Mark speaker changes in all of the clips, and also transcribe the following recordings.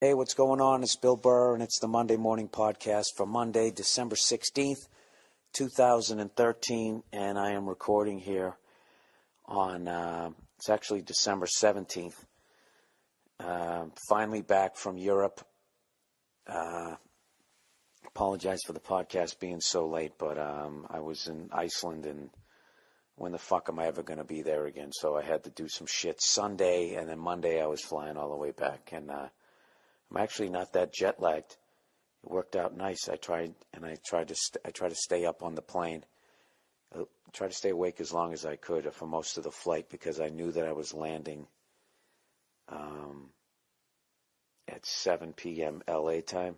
Speaker 1: Hey, what's going on? It's Bill Burr, and it's the Monday Morning Podcast for Monday, December 16th, 2013, and I am recording here on, it's actually December 17th. Finally back from Europe. Apologize for the podcast being so late, but I was in Iceland, and when the fuck am I ever going to be there again? So I had to do some shit Sunday, and then Monday I was flying all the way back, and I'm actually not that jet lagged. It worked out nice. I tried to stay up on the plane. I tried to stay awake as long as I could for most of the flight because I knew that I was landing at 7 p.m. LA time,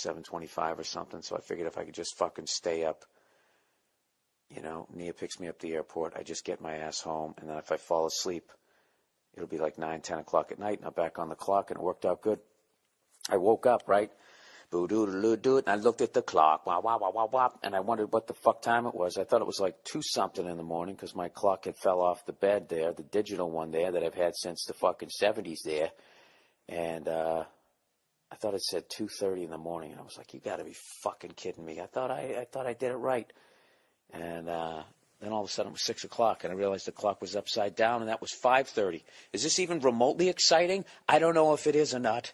Speaker 1: 7:25 or something. So I figured if I could just fucking stay up, you know, Nia picks me up at the airport. I just get my ass home, and then if I fall asleep, it'll be like 9, 10 o'clock at night, and I'm back on the clock, and it worked out good. I woke up, right? Boo-doo-doo-doo-doo, and I looked at the clock, wah, wah, wah, wah, wah, and I wondered what the fuck time it was. I thought it was like 2-something in the morning because my clock had fell off the bed there, the digital one there that I've had since the fucking 70s there. And I thought it said 2:30 in the morning, and I was like, you got to be fucking kidding me. I thought I did it right. And then all of a sudden it was 6 o'clock, and I realized the clock was upside down, and that was 5:30. Is this even remotely exciting? I don't know if it is or not.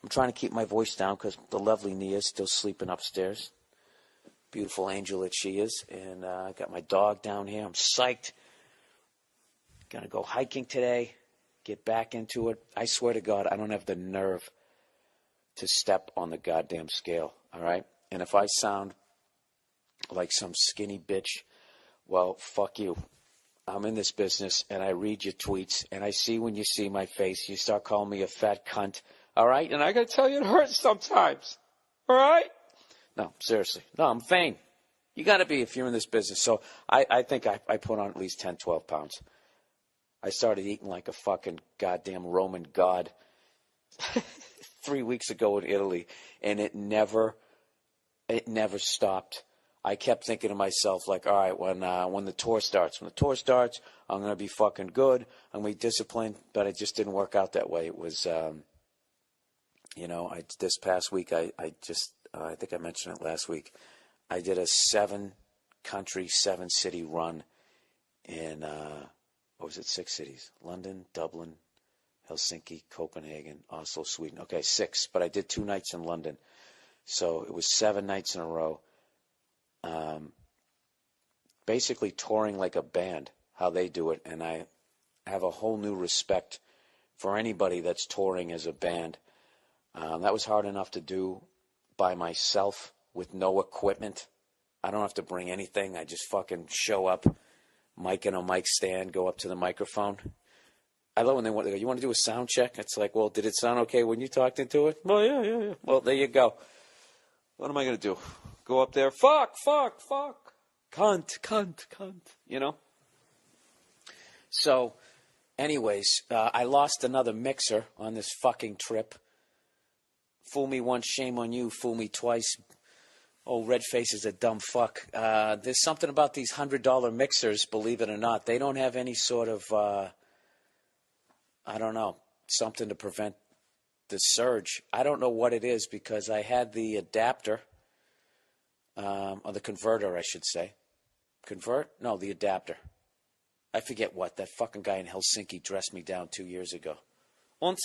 Speaker 1: I'm trying to keep my voice down because the lovely Nia is still sleeping upstairs. Beautiful angel that she is. And I got my dog down here. I'm psyched. Going to go hiking today, get back into it. I swear to God, I don't have the nerve to step on the goddamn scale, all right? And if I sound like some skinny bitch, well, fuck you. I'm in this business, and I read your tweets, and I see when you see my face, you start calling me a fat cunt, all right? And I got to tell you, it hurts sometimes, all right? No, seriously. No, I'm vain. You got to be if you're in this business. So I think I put on at least 10, 12 pounds. I started eating like a fucking goddamn Roman god 3 weeks ago in Italy, and it never stopped. I kept thinking to myself, like, all right, when the tour starts, I'm going to be fucking good. I'm going to be disciplined. But it just didn't work out that way. It was, this past week, I think I mentioned it last week. I did a 7-country, 7-city run in, 6 cities? London, Dublin, Helsinki, Copenhagen, Oslo, Sweden. Okay, 6. But I did 2 nights in London. So it was 7 nights in a row. Basically touring like a band, how they do it, and I have a whole new respect for anybody that's touring as a band. That was hard enough to do by myself with no equipment. I don't have to bring anything. I just fucking show up, mic and a mic stand, go up to the microphone. I love when they go, you want to do a sound check? It's like, well, did it sound okay when you talked into it? Well, yeah. Well, there you go. What am I going to do? Go up there, fuck, cunt, you know? So, anyways, I lost another mixer on this fucking trip. Fool me once, shame on you. Fool me twice. Oh, Redface is a dumb fuck. There's something about these $100 mixers, believe it or not. They don't have any sort of, something to prevent the surge. I don't know what it is because I had the adapter. Or the converter, I should say. The adapter. I forget what. That fucking guy in Helsinki dressed me down 2 years ago. And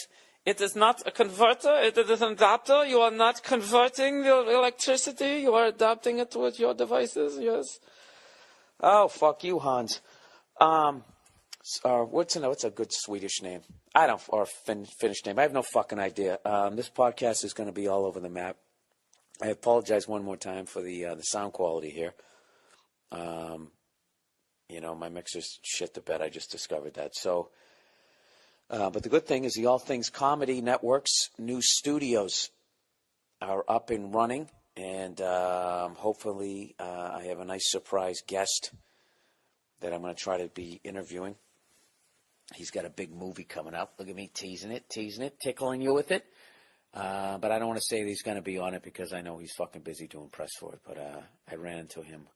Speaker 1: it is not a converter, it is an adapter. You are not converting your electricity. You are adapting it with your devices, yes. Oh, fuck you, Hans. What's a good Swedish name? Or Finnish name. I have no fucking idea. This podcast is going to be all over the map. I apologize one more time for the sound quality here. My mixer's shit the bed. I just discovered that. So, but the good thing is the All Things Comedy Network's new studios are up and running, and hopefully I have a nice surprise guest that I'm going to try to be interviewing. He's got a big movie coming up. Look at me teasing it, tickling you with it. But I don't want to say that he's going to be on it because I know he's fucking busy doing press for it. But I ran into him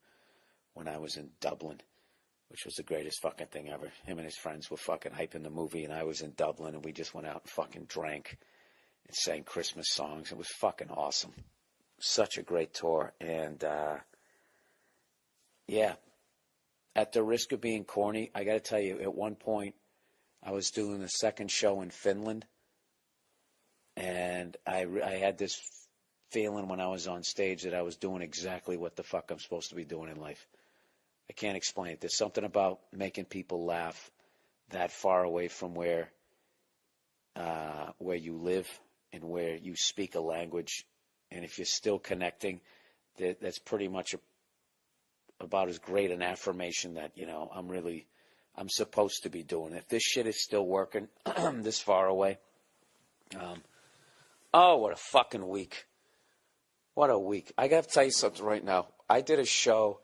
Speaker 1: when I was in Dublin, which was the greatest fucking thing ever. Him and his friends were fucking hyping the movie, and I was in Dublin, and we just went out and fucking drank and sang Christmas songs. It was fucking awesome. Such a great tour. And, yeah, at the risk of being corny, I got to tell you, at one point, I was doing the second show in Finland, and I had this feeling when I was on stage that I was doing exactly what the fuck I'm supposed to be doing in life. I can't explain it. There's something about making people laugh that far away from where you live and where you speak a language, and if you're still connecting, that's pretty much about as great an affirmation that, you know, I'm supposed to be doing. If this shit is still working this far away, oh, what a fucking week. What a week. I got to tell you something right now. I did a show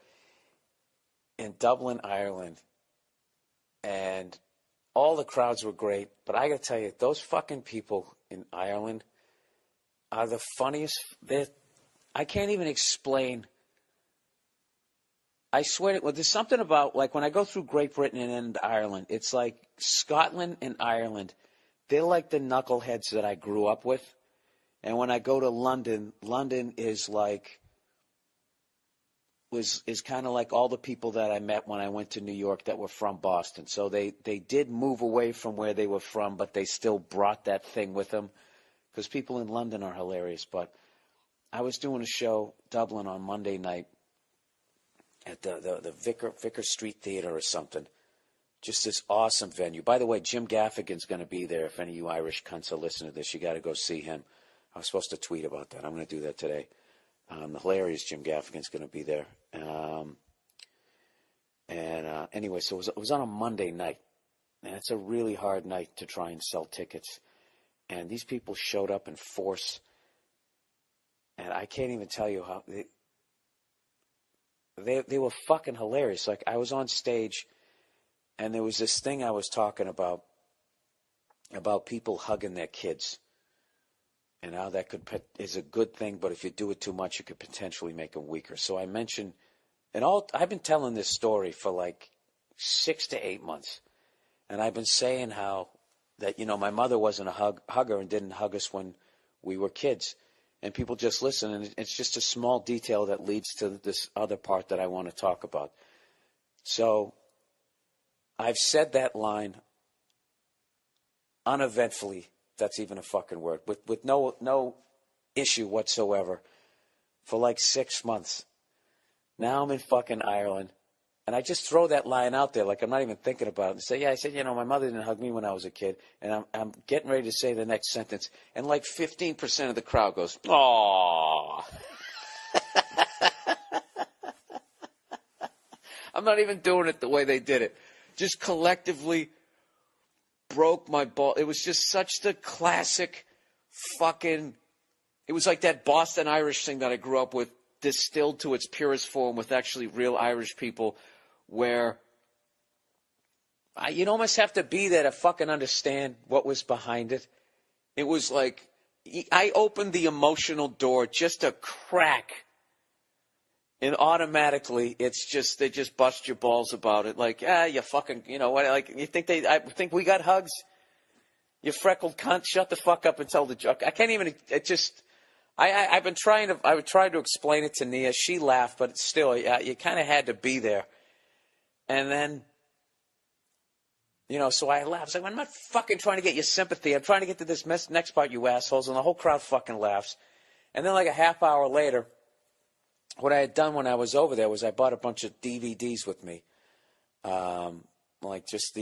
Speaker 1: in Dublin, Ireland, and all the crowds were great, but I got to tell you, those fucking people in Ireland are the funniest. I can't even explain. I swear, well, there's something about, like, when I go through Great Britain and Ireland, it's like Scotland and Ireland, they're like the knuckleheads that I grew up with. And when I go to London, London is like, is kind of like all the people that I met when I went to New York that were from Boston. So they did move away from where they were from, but they still brought that thing with them, because people in London are hilarious. But I was doing a show, Dublin, on Monday night at the Vicar Street Theater or something. Just this awesome venue. By the way, Jim Gaffigan's going to be there. If any of you Irish cunts are listening to this, you got to go see him. I was supposed to tweet about that. I'm going to do that today. The hilarious Jim Gaffigan's going to be there. Anyway, so it was on a Monday night. And it's a really hard night to try and sell tickets. And these people showed up in force. And I can't even tell you how... They were fucking hilarious. Like, I was on stage, and there was this thing I was talking about people hugging their kids, and how that is a good thing, but if you do it too much, it could potentially make them weaker. So I mentioned, I've been telling this story for like 6 to 8 months, and I've been saying how that, you know, my mother wasn't a hugger and didn't hug us when we were kids. And people just listen, and it's just a small detail that leads to this other part that I want to talk about. So I've said that line uneventfully, if that's even a fucking word, with no issue whatsoever, for like 6 months. Now I'm in fucking Ireland, and I just throw that line out there like I'm not even thinking about it, and say, yeah, I said, you know, my mother didn't hug me when I was a kid, and I'm getting ready to say the next sentence, and like 15% of the crowd goes, aww. I'm not even doing it the way they did it. Just collectively broke my ball. It was just such the classic fucking, it was like that Boston Irish thing that I grew up with, distilled to its purest form with actually real Irish people, where you'd almost have to be there to fucking understand what was behind it. It was like, I opened the emotional door just a crack, and automatically it's just, they just bust your balls about it. Like, you fucking, you know what, like, you think I think we got hugs? You freckled cunt, shut the fuck up and tell the joke. I can't even, it just, I would try to explain it to Nia. She laughed, but still, you kind of had to be there. And then, you know, so I laughed. I was like, I'm not fucking trying to get your sympathy. I'm trying to get to this next part, you assholes. And the whole crowd fucking laughs. And then like a half hour later, what I had done when I was over there was I bought a bunch of DVDs with me. Like just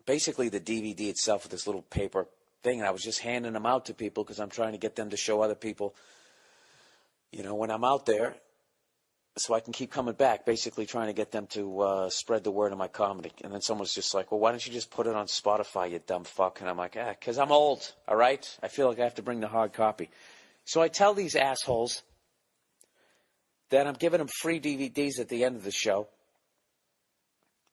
Speaker 1: basically the DVD itself with this little paper thing. And I was just handing them out to people because I'm trying to get them to show other people, you know, when I'm out there, so I can keep coming back, basically trying to get them to spread the word of my comedy. And then someone's just like, well, why don't you just put it on Spotify, you dumb fuck? And I'm like, because I'm old, all right? I feel like I have to bring the hard copy. So I tell these assholes that I'm giving them free DVDs at the end of the show.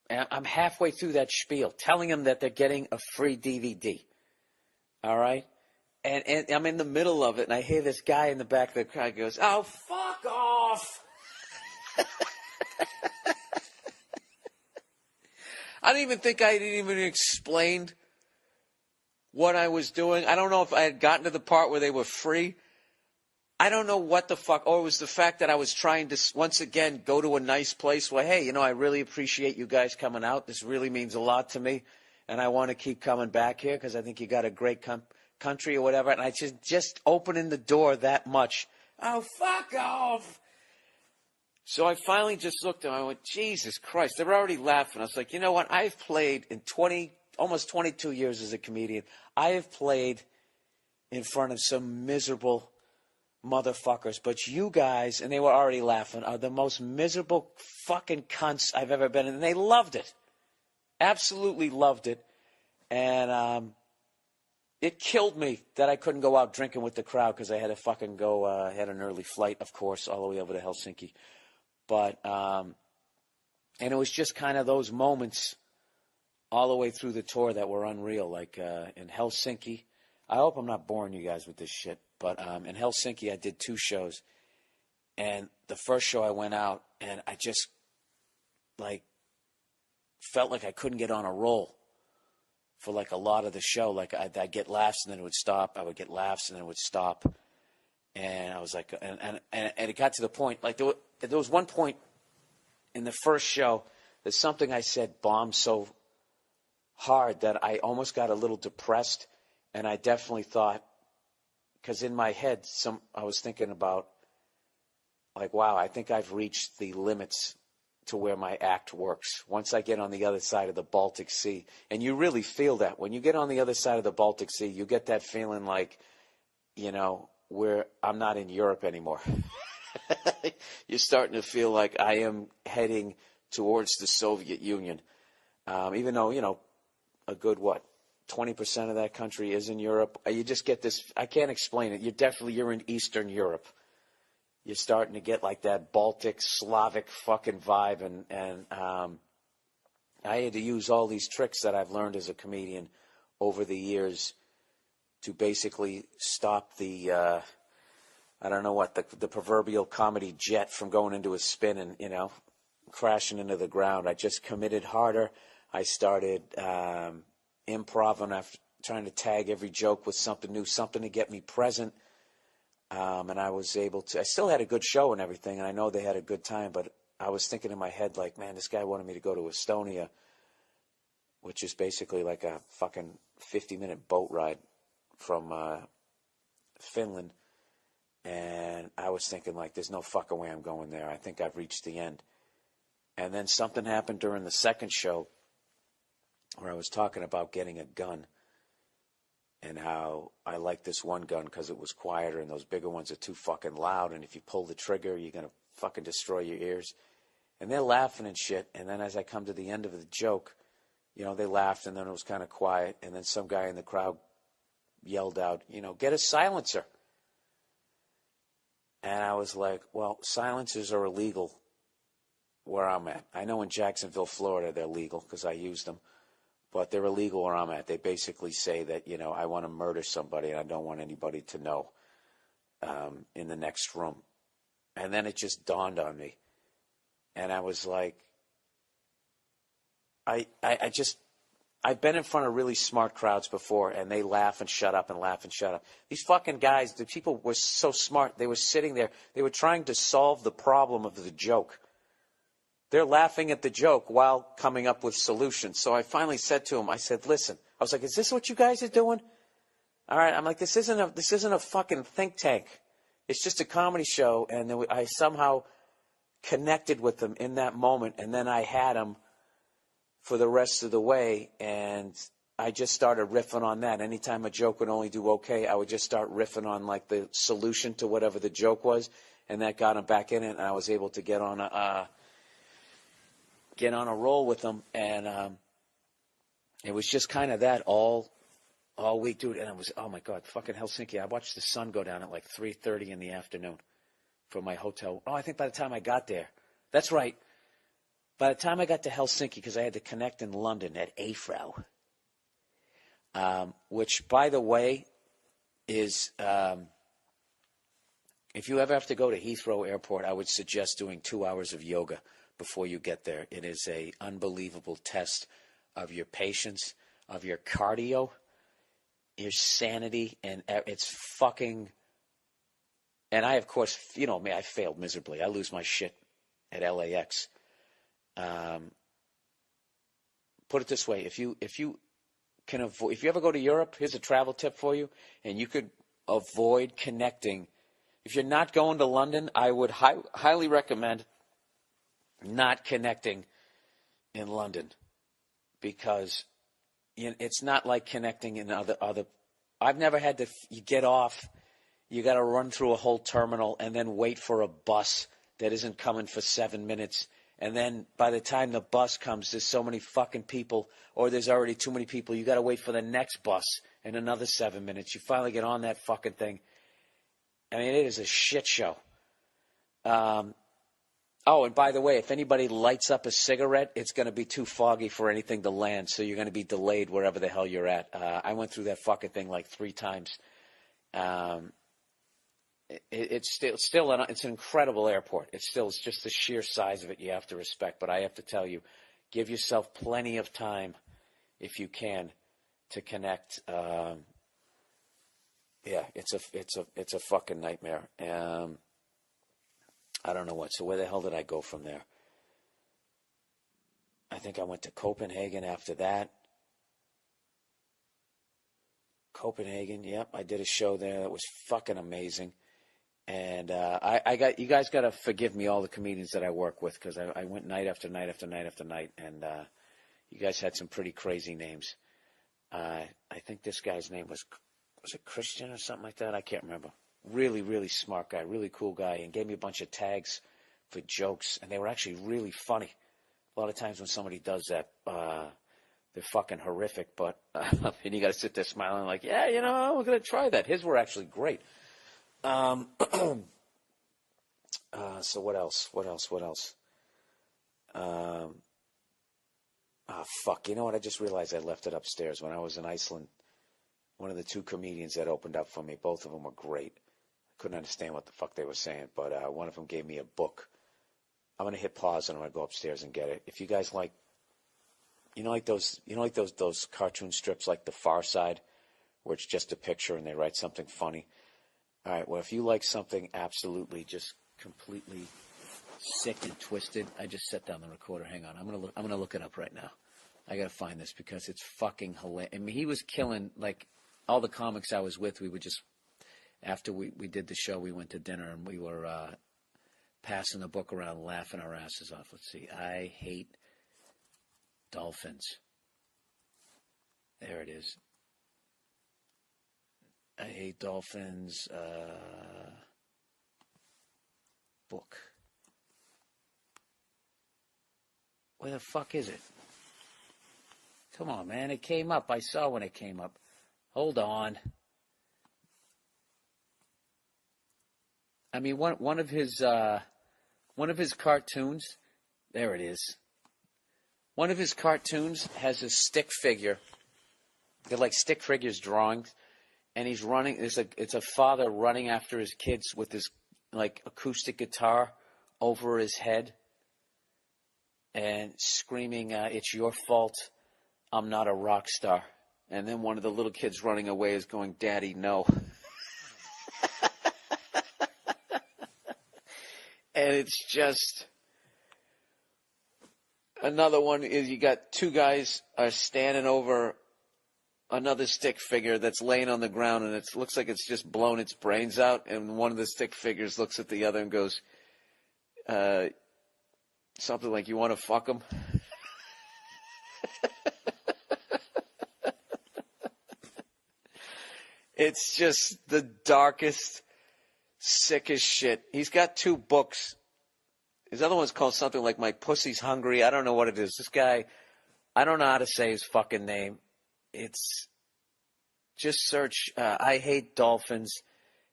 Speaker 1: And I'm halfway through that spiel, telling them that they're getting a free DVD, all right? And I'm in the middle of it, and I hear this guy in the back of the crowd goes, oh, fuck off. I didn't even think I didn't even explained what I was doing. I don't know if I had gotten to the part where they were free. I don't know what the fuck. Or it was the fact that I was trying to, once again, go to a nice place where, hey, I really appreciate you guys coming out. This really means a lot to me. And I want to keep coming back here because I think you got a great country or whatever. And I just opening the door that much. Oh, fuck off. So I finally just looked at them. I went, Jesus Christ. They were already laughing. I was like, you know what? I've played in almost 22 years as a comedian. I have played in front of some miserable motherfuckers. But you guys, and they were already laughing, are the most miserable fucking cunts I've ever been in. And they loved it. Absolutely loved it. And it killed me that I couldn't go out drinking with the crowd because I had to fucking go, I had an early flight, of course, all the way over to Helsinki. But, and it was just kind of those moments all the way through the tour that were unreal. Like in Helsinki, I hope I'm not boring you guys with this shit, but in Helsinki I did 2 shows. And the first show I went out and I just, like, felt like I couldn't get on a roll for like a lot of the show. Like I'd get laughs and then it would stop. I would get laughs and then it would stop. And I was like, and it got to the point, like there was one point in the first show that something I said bombed so hard that I almost got a little depressed. And I definitely thought, because in my head, I was thinking about, like, wow, I think I've reached the limits to where my act works. Once I get on the other side of the Baltic Sea, and you really feel that. When you get on the other side of the Baltic Sea, you get that feeling like, where I'm not in Europe anymore. You're starting to feel like I am heading towards the Soviet Union. Even though, a good, 20% of that country is in Europe. You just get this, I can't explain it. You're in Eastern Europe. You're starting to get like that Baltic, Slavic fucking vibe. And I had to use all these tricks that I've learned as a comedian over the years to basically stop the, the proverbial comedy jet from going into a spin and, crashing into the ground. I just committed harder. I started improv, after trying to tag every joke with something new, something to get me present. And I was able to, I still had a good show and everything, and I know they had a good time, but I was thinking in my head, like, man, this guy wanted me to go to Estonia, which is basically like a fucking 50-minute boat ride from Finland. And I was thinking, like, there's no fucking way I'm going there. I think I've reached the end. And then something happened during the second show where I was talking about getting a gun and how I like this one gun because it was quieter and those bigger ones are too fucking loud. And if you pull the trigger, you're going to fucking destroy your ears. And they're laughing and shit. And then as I come to the end of the joke, they laughed and then it was kind of quiet. And then some guy in the crowd yelled out, get a silencer. And I was like, well, silencers are illegal where I'm at. I know in Jacksonville, Florida, they're legal because I use them. But they're illegal where I'm at. They basically say that, I want to murder somebody and I don't want anybody to know in the next room. And then it just dawned on me. And I was like, I've been in front of really smart crowds before and they laugh and shut up and laugh and shut up. These fucking guys, the people were so smart. They were sitting there. They were trying to solve the problem of the joke. They're laughing at the joke while coming up with solutions. So I finally said to him, I said, listen, I was like, is this what you guys are doing? All right. I'm like, this isn't a fucking think tank. It's just a comedy show. And then I somehow connected with them in that moment. And then I had them for the rest of the way. And I just started riffing on that. Anytime a joke would only do okay, I would just start riffing on like the solution to whatever the joke was. And that got them back in it. And I was able to get on a roll with them, and it was just kind of that all week, dude. And it was, oh my God, fucking Helsinki. I watched the sun go down at like 3:30 in the afternoon from my hotel. Oh, I think by the time I got there, that's right. By the time I got to Helsinki, because I had to connect in London at Heathrow, which, by the way, is if you ever have to go to Heathrow Airport, I would suggest doing 2 hours of yoga before you get there. It is a unbelievable test of your patience, of your cardio, your sanity, and it's fucking. And I, of course, you know me, I failed miserably. I lose my shit at LAX. Put it this way: if you can avoid, if you ever go to Europe, here's a travel tip for you, and you could avoid connecting. If you're not going to London, I would highly recommend not connecting in London, because it's not like connecting in other. I've never had to. You get off, you got to run through a whole terminal and then wait for a bus that isn't coming for 7 minutes. And then by the time the bus comes, there's so many fucking people, or there's already too many people. You got to wait for the next bus in another 7 minutes. You finally get on that fucking thing. I mean, it is a shit show. Oh, and by the way, if anybody lights up a cigarette, it's going to be too foggy for anything to land, so you're going to be delayed wherever the hell you're at. I went through that fucking thing like 3 times. It's an incredible airport. It's just the sheer size of it you have to respect. But I have to tell you, give yourself plenty of time, if you can, to connect. Yeah, it's a fucking nightmare. I don't know what. So where the hell did I go from there? I think I went to Copenhagen after that. Copenhagen, yep. I did a show there that was fucking amazing. And you guys got to forgive me, all the comedians that I work with, because I went night after night after night after night, and you guys had some pretty crazy names. I think this guy's name was it Christian or something like that? I can't remember. Really, really smart guy, really cool guy, and gave me a bunch of tags for jokes, and they were actually really funny. A lot of times when somebody does that, they're fucking horrific, but and you got to sit there smiling like, yeah, we're going to try that. His were actually great. So what else? Fuck. You know what? I just realized I left it upstairs. When I was in Iceland, one of the 2 comedians that opened up for me, both of them were great. I couldn't understand what the fuck they were saying, but one of them gave me a book. I'm going to hit pause and I'm going to go upstairs and get it. If you guys like, those cartoon strips like The Far Side, where it's just a picture and they write something funny. All right, well, if you like something absolutely just completely sick and twisted, I just set down the recorder. Hang on, I'm gonna look it up right now. I gotta find this because it's fucking hilarious. I mean, he was killing, like, all the comics I was with. We would just, after we did the show, we went to dinner and we were passing the book around, laughing our asses off. Let's see, I Hate Dolphins. There it is. I Hate Dolphins book. Where the fuck is it? Come on, man. It came up. I saw when it came up. Hold on. I mean, one of his cartoons. There it is. One of his cartoons has a stick figure. They're like stick figures drawings. And he's running. It's a father running after his kids with his, like, acoustic guitar over his head and screaming, "It's your fault. I'm not a rock star." And then one of the little kids running away is going, "Daddy, no." And it's just another one is you got 2 guys are standing over another stick figure that's laying on the ground, and it looks like it's just blown its brains out, and one of the stick figures looks at the other and goes, something like, "You want to fuck him?" It's just the darkest, sickest shit. He's got 2 books. His other one's called something like My Pussy's Hungry. I don't know what it is. This guy, I don't know how to say his fucking name. It's just search I Hate Dolphins,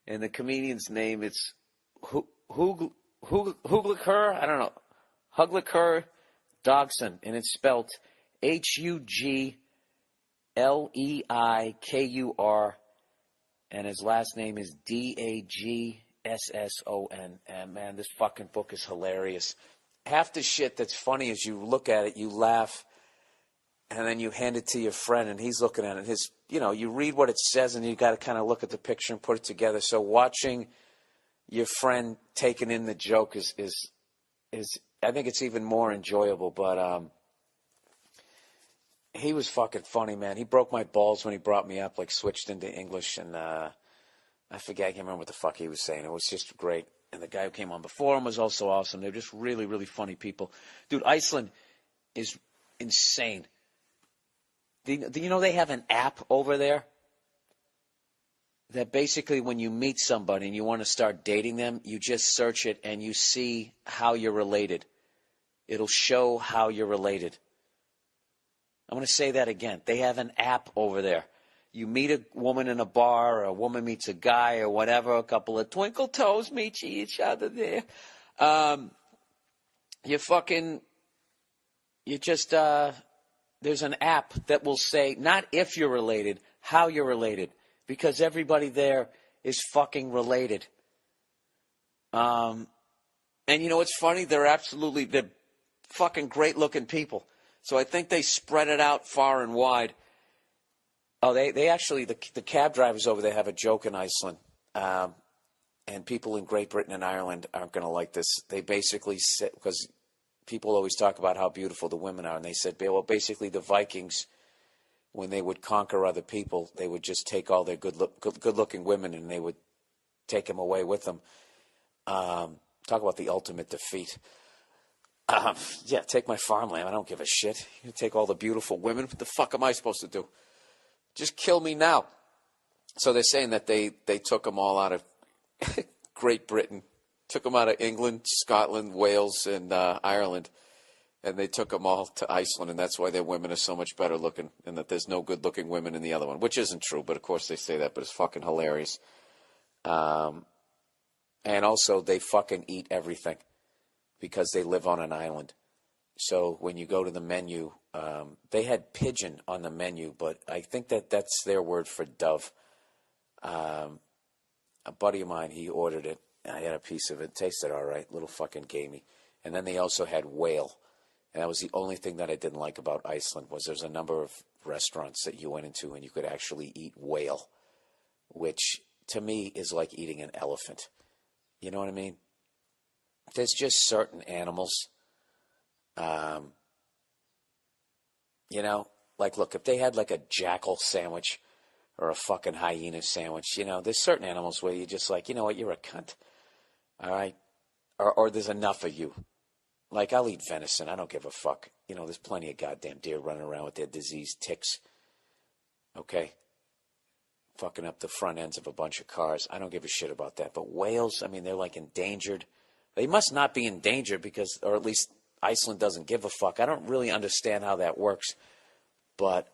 Speaker 1: and the comedian's name, it's Hugleker, I don't know, Hugleker Dogson, and it's spelled Hugleikur, and his last name is Dagson. And man, this fucking book is hilarious. Half the shit that's funny is you look at it, you laugh. and then you hand it to your friend, and he's looking at it. You read what it says, and you got to kind of look at the picture and put it together. So watching your friend taking in the joke is I think it's even more enjoyable. But he was fucking funny, man. He broke my balls when he brought me up, like switched into English, and I forget, I can't remember what the fuck he was saying. It was just great. And the guy who came on before him was also awesome. They're just really, really funny people. Dude, Iceland is insane. Do you know they have an app over there that basically when you meet somebody and you want to start dating them, you just search it and you see how you're related. It'll show how you're related. I'm going to say that again. They have an app over there. You meet a woman in a bar, or a woman meets a guy, or whatever. A couple of twinkle toes meet each other there. There's an app that will say not if you're related, how you're related, because everybody there is fucking related. And you know what's funny? They're fucking great looking people. So I think they spread it out far and wide. Oh, they actually, the cab drivers over there have a joke in Iceland. And people in Great Britain and Ireland aren't going to like this. They basically said, because people always talk about how beautiful the women are, and they said, well, basically the Vikings, when they would conquer other people, they would just take all their good-looking women and they would take them away with them. Talk about the ultimate defeat. Yeah, take my farmland. I don't give a shit. You take all the beautiful women. What the fuck am I supposed to do? Just kill me now. So they're saying that they took them all out of Great Britain, took them out of England, Scotland, Wales, and Ireland, and they took them all to Iceland, and that's why their women are so much better looking, and that there's no good-looking women in the other one, which isn't true, but of course they say that, but it's fucking hilarious. And also they fucking eat everything because they live on an island. So when you go to the menu, they had pigeon on the menu, but I think that's their word for dove. A buddy of mine, he ordered it, and I had a piece of it. Tasted all right, little fucking gamey. And then they also had whale. And that was the only thing that I didn't like about Iceland, was there's a number of restaurants that you went into and you could actually eat whale, which to me is like eating an elephant. You know what I mean? There's just certain animals, like, look, if they had like a jackal sandwich or a fucking hyena sandwich, there's certain animals where you're just like, you know what, you're a cunt, all right? Or there's enough of you. Like, I'll eat venison. I don't give a fuck. There's plenty of goddamn deer running around with their diseased ticks, okay? Fucking up the front ends of a bunch of cars. I don't give a shit about that. But whales, I mean, they're like endangered. They must not be endangered or at least Iceland doesn't give a fuck. I don't really understand how that works. But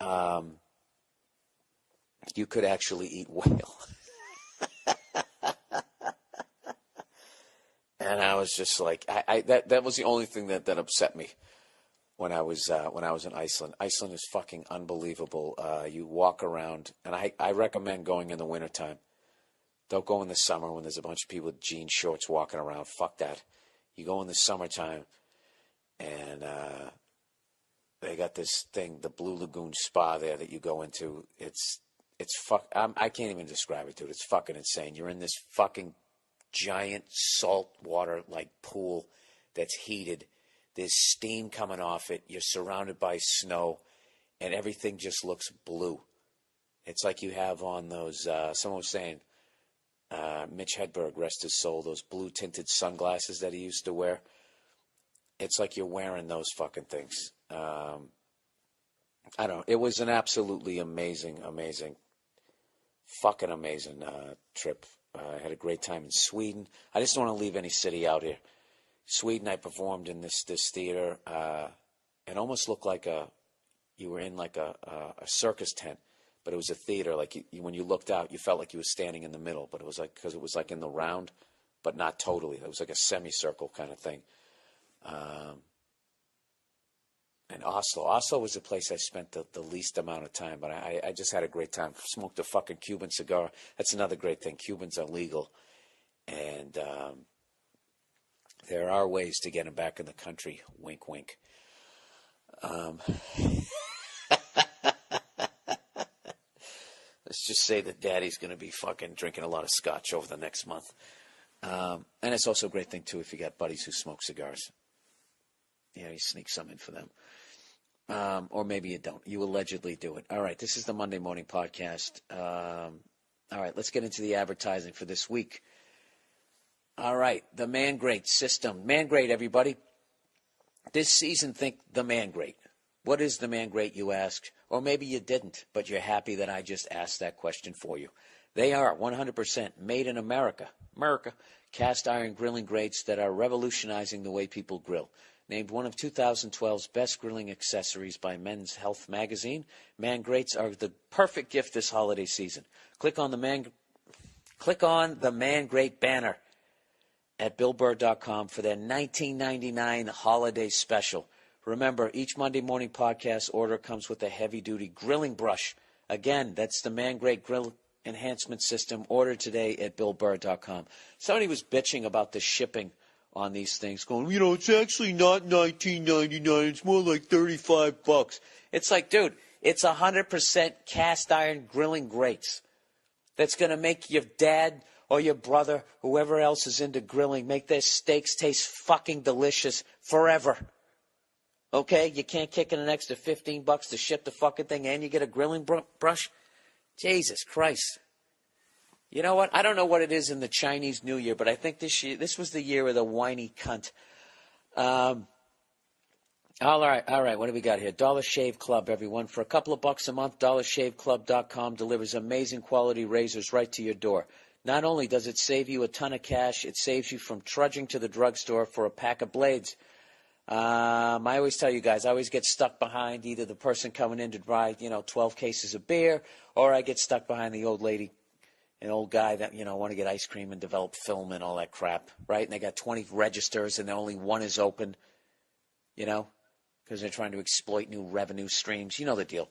Speaker 1: you could actually eat whale. And I was just like, that was the only thing that upset me when I was in Iceland. Iceland is fucking unbelievable. You walk around, and I recommend going in the wintertime. Don't go in the summer when there's a bunch of people with jean shorts walking around. Fuck that. You go in the summertime, and they got this thing, the Blue Lagoon Spa there that you go into. I can't even describe it, dude. It's fucking insane. You're in this fucking giant salt water like pool that's heated. There's steam coming off it. You're surrounded by snow, and everything just looks blue. It's like you have on those. Someone was saying, Mitch Hedberg, rest his soul, those blue tinted sunglasses that he used to wear. It's like you're wearing those fucking things. I don't know. It was an absolutely amazing, fucking amazing trip. I had a great time in Sweden. I just don't want to leave any city out here. Sweden, I performed in this theater. It almost looked like you were in like a circus tent, but it was a theater. Like when you looked out, you felt like you were standing in the middle, but it was like, because it was like in the round, but not totally. It was like a semicircle kind of thing. And Oslo was the place I spent the least amount of time, but I just had a great time. Smoked a fucking Cuban cigar. That's another great thing. Cubans are legal, and there are ways to get them back in the country. Wink, wink. Let's just say that Daddy's going to be fucking drinking a lot of scotch over the next month. And it's also a great thing, too, if you got buddies who smoke cigars. You sneak some in for them. Or maybe you don't. You allegedly do it. All right, this is the Monday Morning Podcast. All right, let's get into the advertising for this week. All right, the Man Great system. Man Great, everybody. This season, think the Man Great. What is the Man Great, you ask? Or maybe you didn't, but you're happy that I just asked that question for you. They are 100% made in America. Cast iron grilling grates that are revolutionizing the way people grill. Named one of 2012's best grilling accessories by Men's Health magazine, Man Grates are the perfect gift this holiday season. Click on the Man Great banner at BillBurr.com for their $19.99 holiday special. Remember, each Monday Morning Podcast order comes with a heavy-duty grilling brush. Again, that's the Man Great Grill Enhancement System. Order today at BillBurr.com. Somebody was bitching about the shipping on these things, going, it's actually not $19.99. It's more like $35. It's like, dude, it's 100% cast iron grilling grates. That's going to make your dad or your brother, whoever else is into grilling, make their steaks taste fucking delicious forever. Okay, you can't kick in an extra $15 to ship the fucking thing and you get a grilling brush? Jesus Christ. You know what? I don't know what it is in the Chinese New Year, but I think this was the year of the whiny cunt. All right. What do we got here? Dollar Shave Club, everyone. For a couple of bucks a month, DollarShaveClub.com delivers amazing quality razors right to your door. Not only does it save you a ton of cash, it saves you from trudging to the drugstore for a pack of blades. I always tell you guys, I always get stuck behind either the person coming in to buy, 12 cases of beer, or I get stuck behind the old lady, an old guy that, want to get ice cream and develop film and all that crap, right? And they got 20 registers and only one is open, because they're trying to exploit new revenue streams. You know the deal.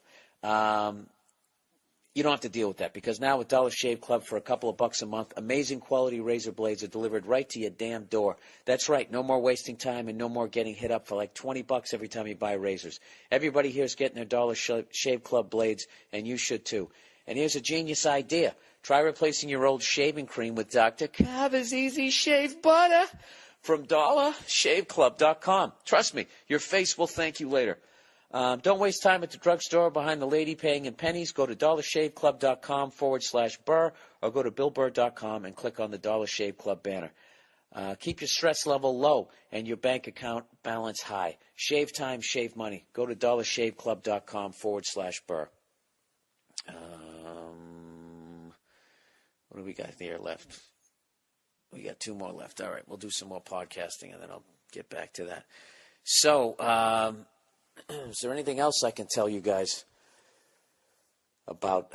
Speaker 1: You don't have to deal with that because now with Dollar Shave Club for a couple of bucks a month, amazing quality razor blades are delivered right to your damn door. That's right. No more wasting time and no more getting hit up for like $20 every time you buy razors. Everybody here is getting their Dollar Shave Club blades, and you should too. And here's a genius idea. Try replacing your old shaving cream with Dr. Carver's Easy Shave Butter from DollarShaveClub.com. Trust me, your face will thank you later. Don't waste time at the drugstore behind the lady paying in pennies. Go to DollarShaveClub.com/Burr or go to BillBurr.com and click on the Dollar Shave Club banner. Keep your stress level low and your bank account balance high. Shave time, shave money. Go to DollarShaveClub.com/Burr. What do we got here left? We got 2 more left. All right, we'll do some more podcasting and then I'll get back to that. So, is there anything else I can tell you guys about?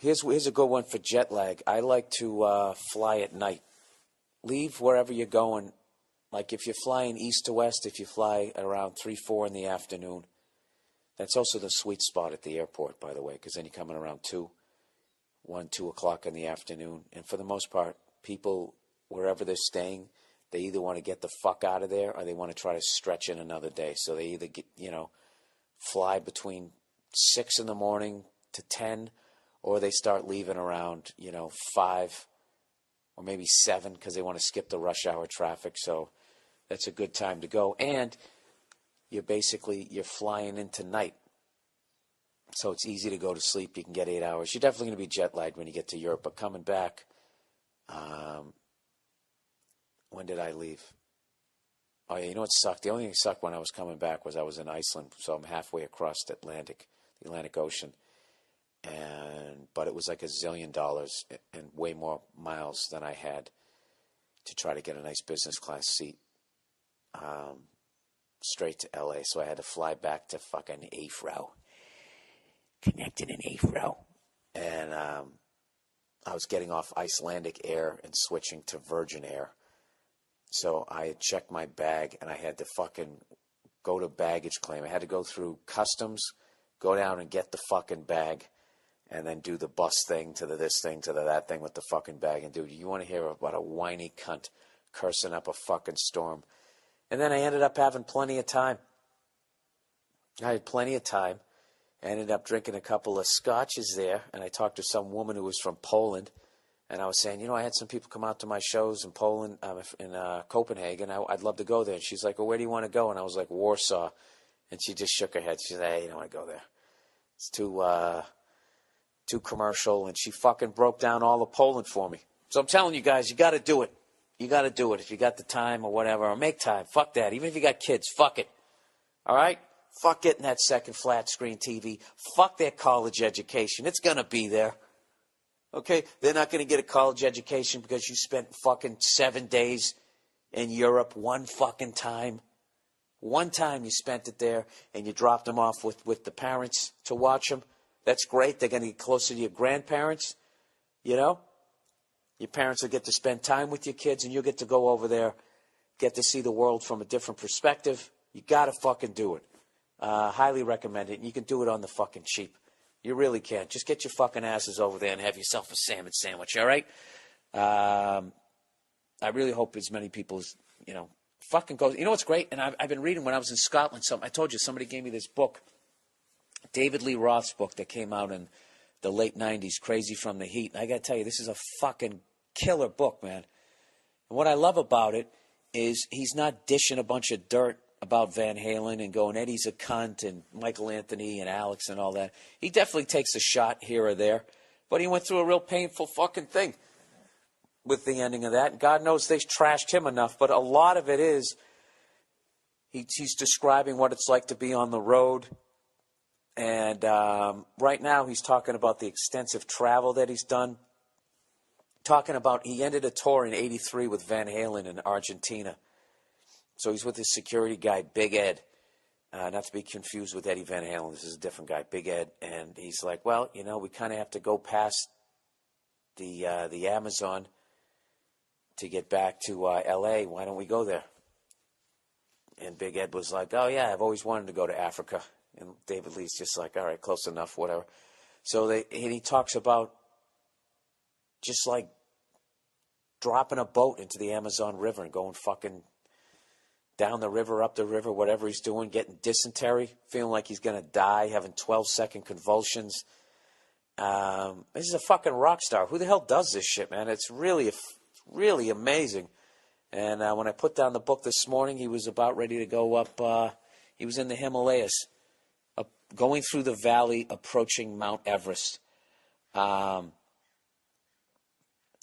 Speaker 1: Here's a good one for jet lag. I like to fly at night. Leave wherever you're going. Like if you're flying east to west, if you fly around 3, 4 in the afternoon. That's also the sweet spot at the airport, by the way, because then you're coming around 2 o'clock in the afternoon. And for the most part, people, wherever they're staying, they either want to get the fuck out of there or they want to try to stretch in another day. So they either get, fly between 6 in the morning to 10, or they start leaving around, 5 or maybe 7 because they want to skip the rush hour traffic. So that's a good time to go. And you're flying into night. So it's easy to go to sleep. You can get 8 hours. You're definitely going to be jet lagged when you get to Europe. But coming back, when did I leave? Oh, yeah, you know what sucked? The only thing that sucked when I was coming back was I was in Iceland. So I'm halfway across the Atlantic Ocean. But it was like $1 zillion and way more miles than I had to try to get a nice business class seat straight to L.A. So I had to fly back to fucking Heathrow. Connected in Heathrow. And I was getting off Icelandic Air and switching to Virgin Air. So I had checked my bag and I had to fucking go to baggage claim. I had to go through customs, go down and get the fucking bag, and then do the bus thing to the this thing to the that thing with the fucking bag. And dude, you want to hear about a whiny cunt cursing up a fucking storm. And then I ended up having plenty of time. I had plenty of time. I ended up drinking a couple of scotches there, and I talked to some woman who was from Poland, and I was saying, you know, I had some people come out to my shows in Poland, in Copenhagen. I'd love to go there. And she's like, well, where do you want to go? And I was like, Warsaw. And she just shook her head. She said, hey, you don't want to go there. It's too commercial. And she fucking broke down all of Poland for me. So I'm telling you guys, you got to do it. You got to do it if you got the time or whatever. Or make time. Fuck that. Even if you got kids, fuck it. All right? Fuck getting that second flat screen TV. Fuck their college education. It's going to be there. Okay? They're not going to get a college education because you spent fucking 7 days in Europe one fucking time. One time you spent it there and you dropped them off with the parents to watch them. That's great. They're going to get closer to your grandparents. You know? Your parents will get to spend time with your kids and you'll get to go over there, get to see the world from a different perspective. You got to fucking do it. Highly recommend it. And you can do it on the fucking cheap. You really can. Just get your fucking asses over there and have yourself a salmon sandwich, all right? I really hope as many people as, you know, fucking go. You know what's great? And I've been reading when I was in Scotland. I told you, somebody gave me this book, David Lee Roth's book that came out in the late 90s, Crazy from the Heat. And I got to tell you, this is a fucking killer book, man. And what I love about it is he's not dishing a bunch of dirt about Van Halen and going, Eddie's a cunt and Michael Anthony and Alex and all that. He definitely takes a shot here or there. But he went through a real painful fucking thing with the ending of that. And God knows they trashed him enough. But a lot of it is he's describing what it's like to be on the road. And right now he's talking about the extensive travel that he's done. Talking about he ended a tour in '83 with Van Halen in Argentina. So he's with his security guy, Big Ed. Not to be confused with Eddie Van Halen. This is a different guy, Big Ed. And he's like, well, you know, we kind of have to go past the Amazon to get back to L.A. Why don't we go there? And Big Ed was like, oh, yeah, I've always wanted to go to Africa. And David Lee's just like, all right, close enough, whatever. So and he talks about just like dropping a boat into the Amazon River and going fucking down the river, up the river, whatever he's doing, getting dysentery, feeling like he's going to die, having 12-second convulsions. This is a fucking rock star. Who the hell does this shit, man? It's really, really amazing. And when I put down the book this morning, he was about ready to go up. He was in the Himalayas, going through the valley, approaching Mount Everest.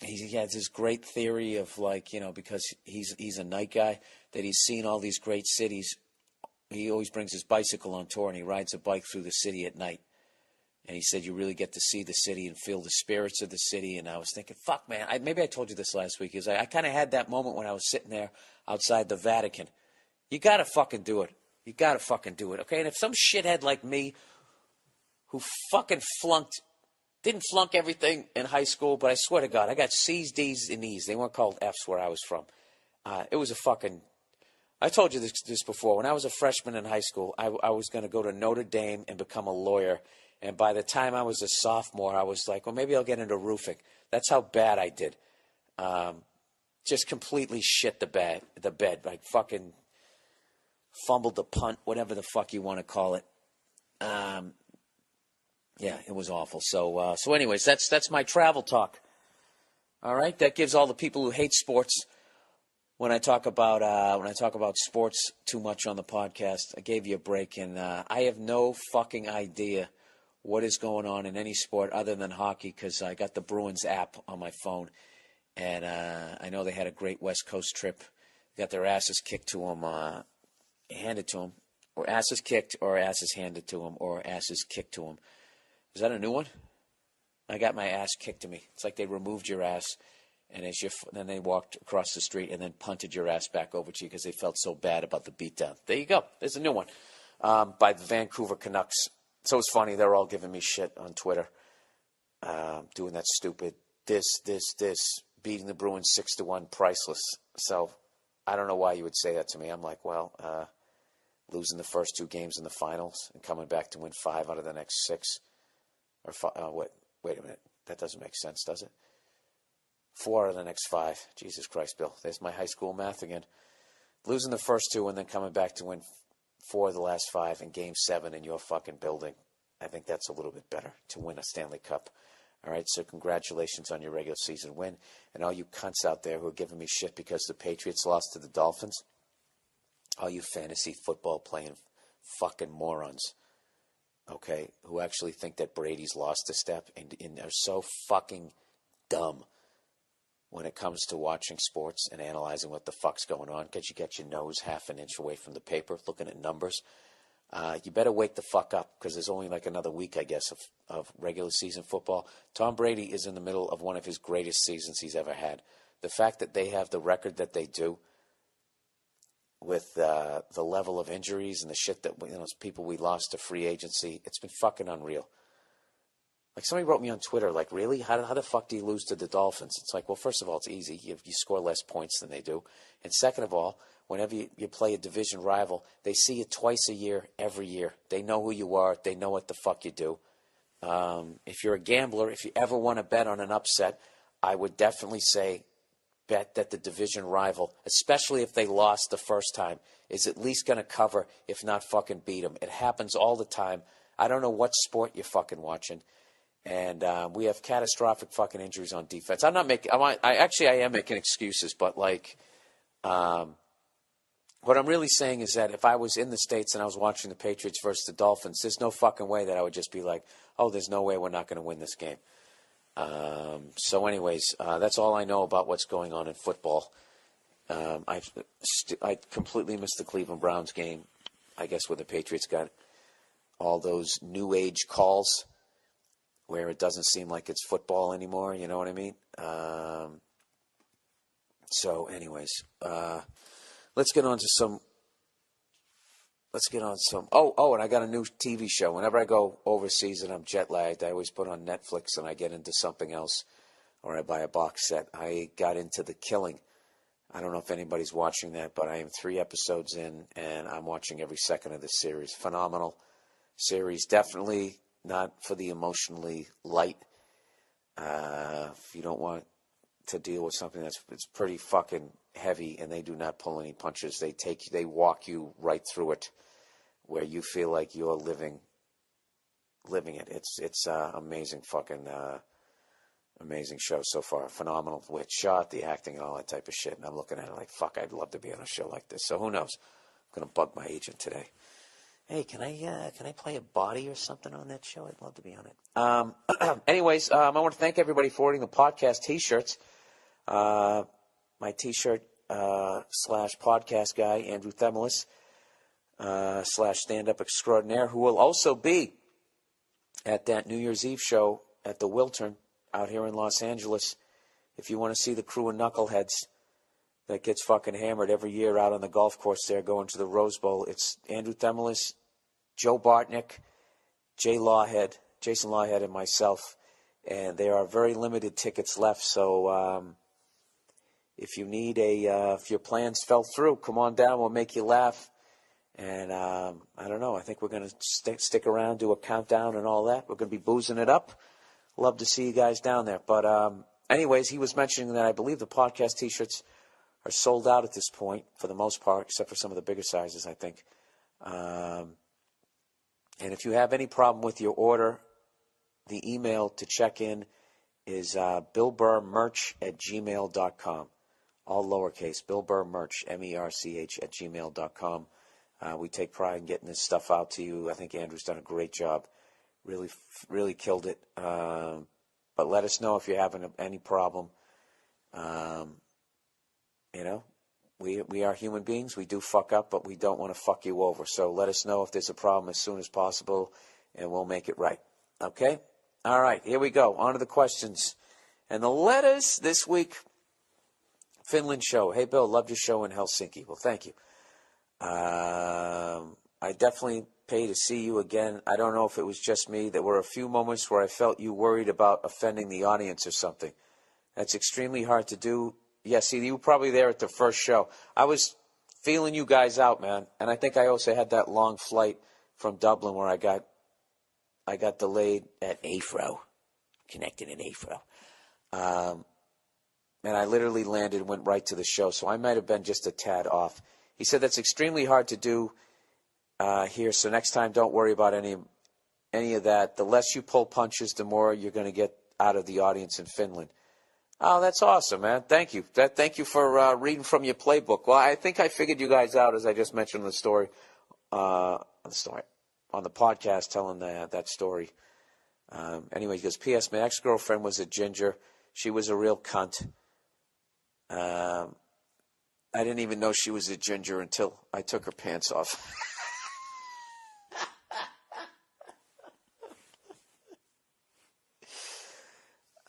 Speaker 1: He has this great theory of, like, you know, because he's a night guy, that he's seen all these great cities. He always brings his bicycle on tour and he rides a bike through the city at night. And he said you really get to see the city and feel the spirits of the city. And I was thinking, fuck, man, maybe I told you this last week. Is I kind of had that moment when I was sitting there outside the Vatican. You got to fucking do it. You got to fucking do it, okay? And if some shithead like me who fucking didn't flunk everything in high school, but I swear to God, I got C's, D's, and E's. They weren't called F's where I was from. It was a fucking... I told you this before. When I was a freshman in high school, I was going to go to Notre Dame and become a lawyer. And by the time I was a sophomore, I was like, well, maybe I'll get into roofing. That's how bad I did. Just completely shit the bed. Like fucking fumbled the punt, whatever the fuck you want to call it. Yeah, it was awful. So anyways, that's my travel talk. All right, that gives all the people who hate sports. When I talk about sports too much on the podcast, I gave you a break, and I have no fucking idea what is going on in any sport other than hockey, because I got the Bruins app on my phone, and I know they had a great West Coast trip. Got their asses kicked to them, handed to them, or asses kicked, or asses handed to them, or asses kicked to them. Is that a new one? I got my ass kicked to me. It's like they removed your ass. And then they walked across the street and then punted your ass back over to you because they felt so bad about the beatdown. There you go. There's a new one by the Vancouver Canucks. So it's funny. They're all giving me shit on Twitter, doing that stupid this, beating the Bruins 6-1, priceless. So I don't know why you would say that to me. I'm like, well, losing the first 2 games in the finals and coming back to win 5 out of the next 6. Or wait a minute. That doesn't make sense, does it? 4 out of the next 5. Jesus Christ, Bill. There's my high school math again. Losing the first 2 and then coming back to win 4 of the last 5 in Game 7 in your fucking building. I think that's a little bit better to win a Stanley Cup. All right, so congratulations on your regular season win. And all you cunts out there who are giving me shit because the Patriots lost to the Dolphins, all you fantasy football playing fucking morons, okay, who actually think that Brady's lost a step and are so fucking dumb when it comes to watching sports and analyzing what the fuck's going on because you got your nose half an inch away from the paper looking at numbers. You better wake the fuck up because there's only like another week, I guess, of regular season football. Tom Brady is in the middle of one of his greatest seasons he's ever had. The fact that they have the record that they do with the level of injuries and the shit that people we lost to free agency, it's been fucking unreal. Like somebody wrote me on Twitter, like, really? How the fuck do you lose to the Dolphins? It's like, well, first of all, it's easy. You score less points than they do. And second of all, whenever you play a division rival, they see you twice a year, every year. They know who you are. They know what the fuck you do. If you're a gambler, if you ever want to bet on an upset, I would definitely say bet that the division rival, especially if they lost the first time, is at least going to cover, if not fucking beat them. It happens all the time. I don't know what sport you're fucking watching. And we have catastrophic fucking injuries on defense. I'm not making. I am making excuses, but like, what I'm really saying is that if I was in the States and I was watching the Patriots versus the Dolphins, there's no fucking way that I would just be like, oh, there's no way we're not going to win this game. So, anyways, that's all I know about what's going on in football. I completely missed the Cleveland Browns game. I guess where the Patriots got all those new age calls, where it doesn't seem like it's football anymore, you know what I mean? So, anyways, let's get on some. Oh, and I got a new TV show. Whenever I go overseas and I'm jet lagged, I always put on Netflix and I get into something else, or I buy a box set. I got into The Killing. I don't know if anybody's watching that, but I am 3 episodes in, and I'm watching every second of this series. Phenomenal series. Definitely not for the emotionally light. If you don't want to deal with something it's pretty fucking heavy, and they do not pull any punches. They walk you right through it, where you feel like you're living it. It's amazing fucking amazing show so far. Phenomenal the way it's shot, the acting, and all that type of shit. And I'm looking at it like, fuck, I'd love to be on a show like this. So who knows? I'm gonna bug my agent today. Hey, can I play a body or something on that show? I'd love to be on it. Anyways, I want to thank everybody for ordering the podcast T-shirts. My T-shirt / podcast guy, Andrew Themelis, / stand-up extraordinaire, who will also be at that New Year's Eve show at the Wiltern out here in Los Angeles. If you want to see the crew of knuckleheads that gets fucking hammered every year out on the golf course there going to the Rose Bowl, it's Andrew Themelis, Joe Bartnick, Jason Lawhead, and myself. And there are very limited tickets left, so if you need if your plans fell through, come on down. We'll make you laugh. And I don't know. I think we're going to stick around, do a countdown and all that. We're going to be boozing it up. Love to see you guys down there. But anyways, he was mentioning that I believe the podcast T-shirts are sold out at this point for the most part, except for some of the bigger sizes, I think. And if you have any problem with your order, the email to check in is billburrmerch@gmail.com. All lowercase, billburrmerch, MERCH @gmail.com. We take pride in getting this stuff out to you. I think Andrew's done a great job. Really, really killed it. But let us know if you're having any problem. We are human beings. We do fuck up, but we don't want to fuck you over. So let us know if there's a problem as soon as possible, and we'll make it right. Okay? All right, here we go. On to the questions. And the letters this week. Finland show. Hey, Bill, loved your show in Helsinki. Well, thank you. I definitely pay to see you again. I don't know if it was just me. There were a few moments where I felt you worried about offending the audience or something. That's extremely hard to do. Yeah, see, you were probably there at the first show. I was feeling you guys out, man. And I think I also had that long flight from Dublin where I got delayed at Afro, connected in Afro. And I literally landed and went right to the show. So I might have been just a tad off. He said that's extremely hard to do here. So next time, don't worry about any any of that. The less you pull punches, the more you're going to get out of the audience in Finland. Oh, that's awesome, man. Thank you. Thank you for reading from your playbook. Well, I think I figured you guys out, as I just mentioned the story, on the podcast, telling that story. Anyway, he goes, P.S. My ex-girlfriend was a ginger. She was a real cunt. I didn't even know she was a ginger until I took her pants off.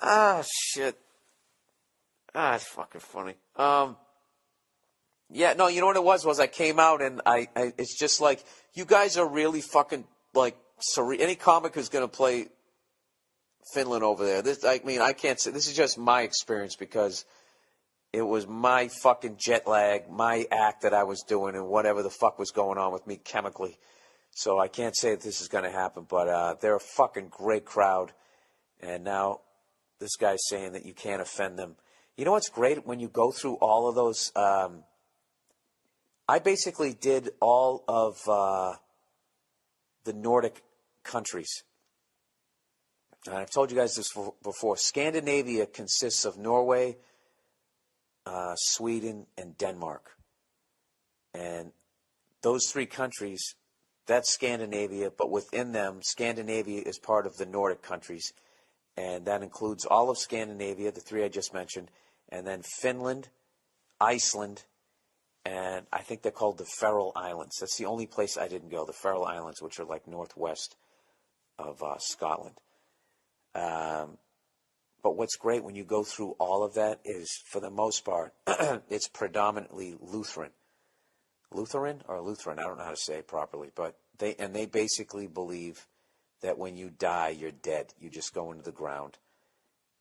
Speaker 1: Ah, shit. Ah, it's fucking funny. Yeah, no, you know what it was I came out and I it's just like, you guys are really fucking, like, any comic who's going to play Finland over there. I can't say, this is just my experience because it was my fucking jet lag, my act that I was doing and whatever the fuck was going on with me chemically. So I can't say that this is going to happen, but they're a fucking great crowd. And now this guy's saying that you can't offend them. You know what's great? When you go through all of those, I basically did all of the Nordic countries. And I've told you guys this before. Scandinavia consists of Norway, Sweden, and Denmark. And those three countries, that's Scandinavia, but within them, Scandinavia is part of the Nordic countries. And that includes all of Scandinavia, the three I just mentioned, and then Finland, Iceland, and I think they're called the Faroe Islands. That's the only place I didn't go, the Faroe Islands, which are like northwest of Scotland. But what's great when you go through all of that is, for the most part, it's predominantly Lutheran. Lutheran or Lutheran, I don't know how to say it properly, but they basically believe that when you die, you're dead. You just go into the ground.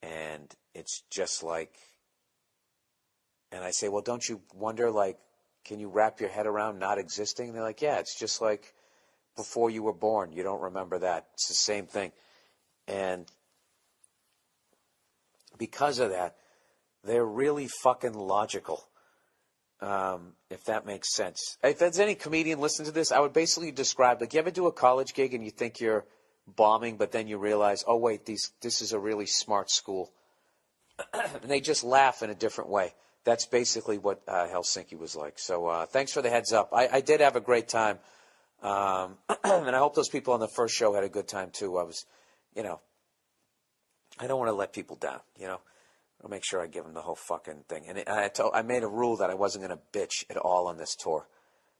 Speaker 1: And it's just like, and I say, well, don't you wonder, like, can you wrap your head around not existing? And they're like, yeah, it's just like before you were born. You don't remember that. It's the same thing. And because of that, they're really fucking logical, if that makes sense. If there's any comedian listening to this, I would basically describe, like, you ever do a college gig and you think you're bombing, but then you realize, oh, wait, this is a really smart school. And they just laugh in a different way. That's basically what Helsinki was like. So thanks for the heads up. I did have a great time. And I hope those people on the first show had a good time, too. I was, I don't want to let people down, I'll make sure I give them the whole fucking thing. And I made a rule that I wasn't going to bitch at all on this tour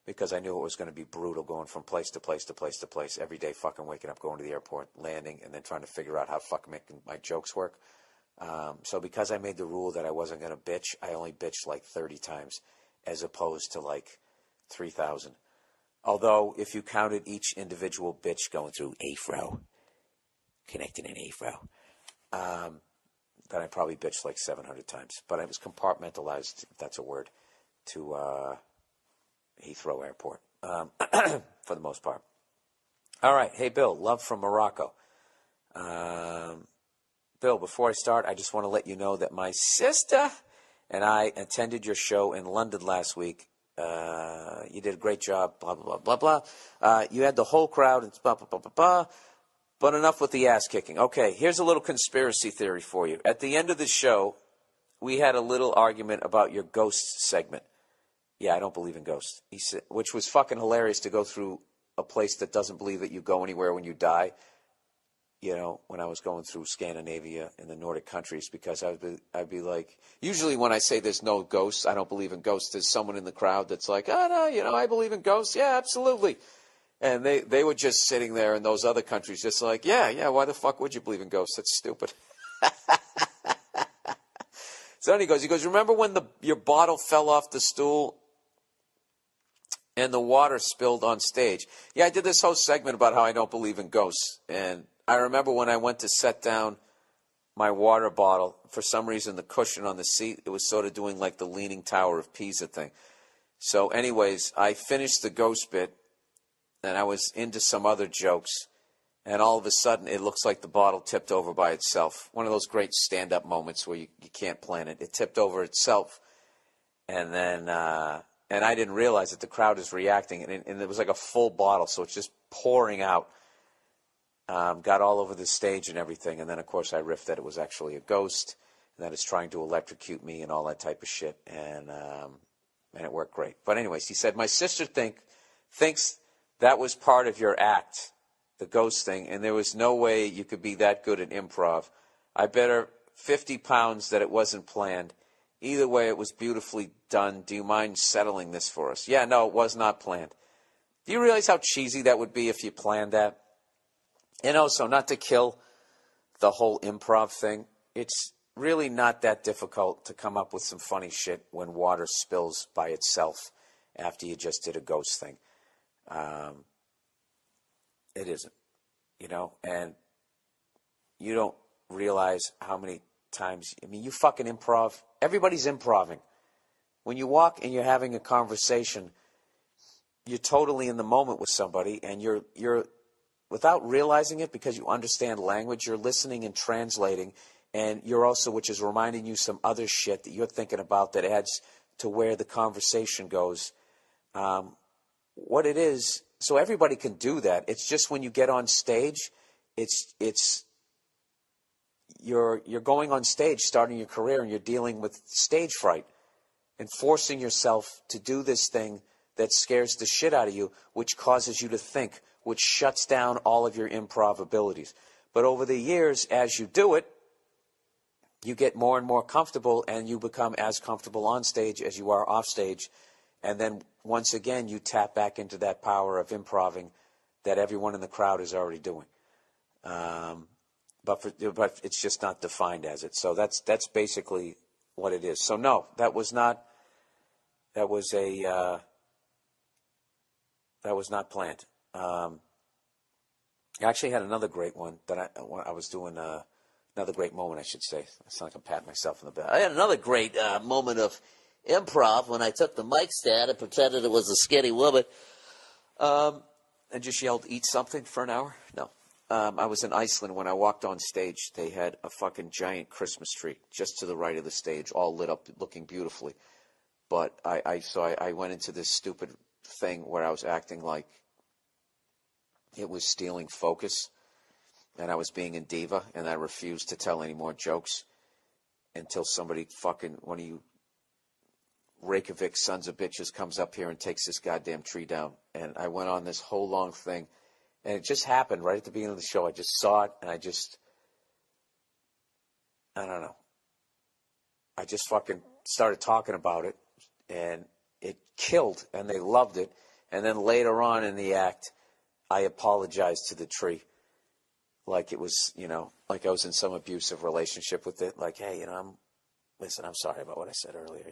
Speaker 1: because I knew it was going to be brutal going from place to place to place to place every day, fucking waking up, going to the airport, landing, and then trying to figure out how fucking making my jokes work. So because I made the rule that I wasn't going to bitch, I only bitched like 30 times as opposed to like 3,000. Although if you counted each individual bitch going through afro, connecting an afro, then I probably bitched like 700 times. But I was compartmentalized, if that's a word, to Heathrow Airport for the most part. All right. Hey, Bill, love from Morocco. Bill, before I start, I just want to let you know that my sister and I attended your show in London last week. You did a great job, blah, blah, blah, blah, blah. You had the whole crowd and blah, blah, blah, blah, blah. But enough with the ass kicking. Okay, here's a little conspiracy theory for you. At the end of the show, we had a little argument about your ghost segment. Yeah, I don't believe in ghosts. He said, which was fucking hilarious to go through a place that doesn't believe that you go anywhere when you die. When I was going through Scandinavia and the Nordic countries, because I'd be like, usually when I say there's no ghosts, I don't believe in ghosts, there's someone in the crowd that's like, oh, no, I believe in ghosts. Yeah, absolutely. And they were just sitting there in those other countries just like, yeah, why the fuck would you believe in ghosts? That's stupid. So then he goes, remember when your bottle fell off the stool and the water spilled on stage? Yeah, I did this whole segment about how I don't believe in ghosts. And I remember when I went to set down my water bottle, for some reason the cushion on the seat, it was sort of doing like the Leaning Tower of Pisa thing. So anyways, I finished the ghost bit, and I was into some other jokes, and all of a sudden it looks like the bottle tipped over by itself. One of those great stand-up moments where you can't plan it. It tipped over itself, and then and I didn't realize that the crowd is reacting, and it was like a full bottle, so it's just pouring out. got all over the stage and everything. And then, of course, I riffed that it was actually a ghost and that it's trying to electrocute me and all that type of shit. And it worked great. But anyways, he said, my sister thinks that was part of your act, the ghost thing, and there was no way you could be that good at improv. I bet her 50 pounds that it wasn't planned. Either way, it was beautifully done. Do you mind settling this for us? Yeah, no, it was not planned. Do you realize how cheesy that would be if you planned that? And also, not to kill the whole improv thing, it's really not that difficult to come up with some funny shit when water spills by itself after you just did a ghost thing. It isn't, and you don't realize how many times, you fucking improv. Everybody's improving. When you walk and you're having a conversation, you're totally in the moment with somebody, and you're without realizing it, because you understand language, you're listening and translating, and you're also, which is reminding you some other shit that you're thinking about that adds to where the conversation goes. What it is, so everybody can do that. It's just when you get on stage, you're going on stage, starting your career, and you're dealing with stage fright and forcing yourself to do this thing that scares the shit out of you, which causes you to think, which shuts down all of your improv abilities. But over the years, as you do it, you get more and more comfortable, and you become as comfortable on stage as you are off stage. And then once again, you tap back into that power of improving that everyone in the crowd is already doing. But it's just not defined as it. So that's basically what it is. So no, that was not planned. I actually had another great one that I was doing, another great moment, I should say. It's not like I'm patting myself in the back. I had another great moment of improv when I took the mic stand and pretended it was a skinny woman and just yelled, eat something for an hour. No. I was in Iceland. When I walked on stage, they had a fucking giant Christmas tree just to the right of the stage, all lit up, looking beautifully. But I went into this stupid thing where I was acting like it was stealing focus, and I was being a diva, and I refused to tell any more jokes until somebody fucking, one of you Reykjavik sons of bitches comes up here and takes this goddamn tree down. And I went on this whole long thing, and it just happened right at the beginning of the show. I just saw it, and I don't know. I just fucking started talking about it, and it killed, and they loved it. And then later on in the act, I apologized to the tree. Like it was, like I was in some abusive relationship with it. Like, hey, I'm sorry about what I said earlier.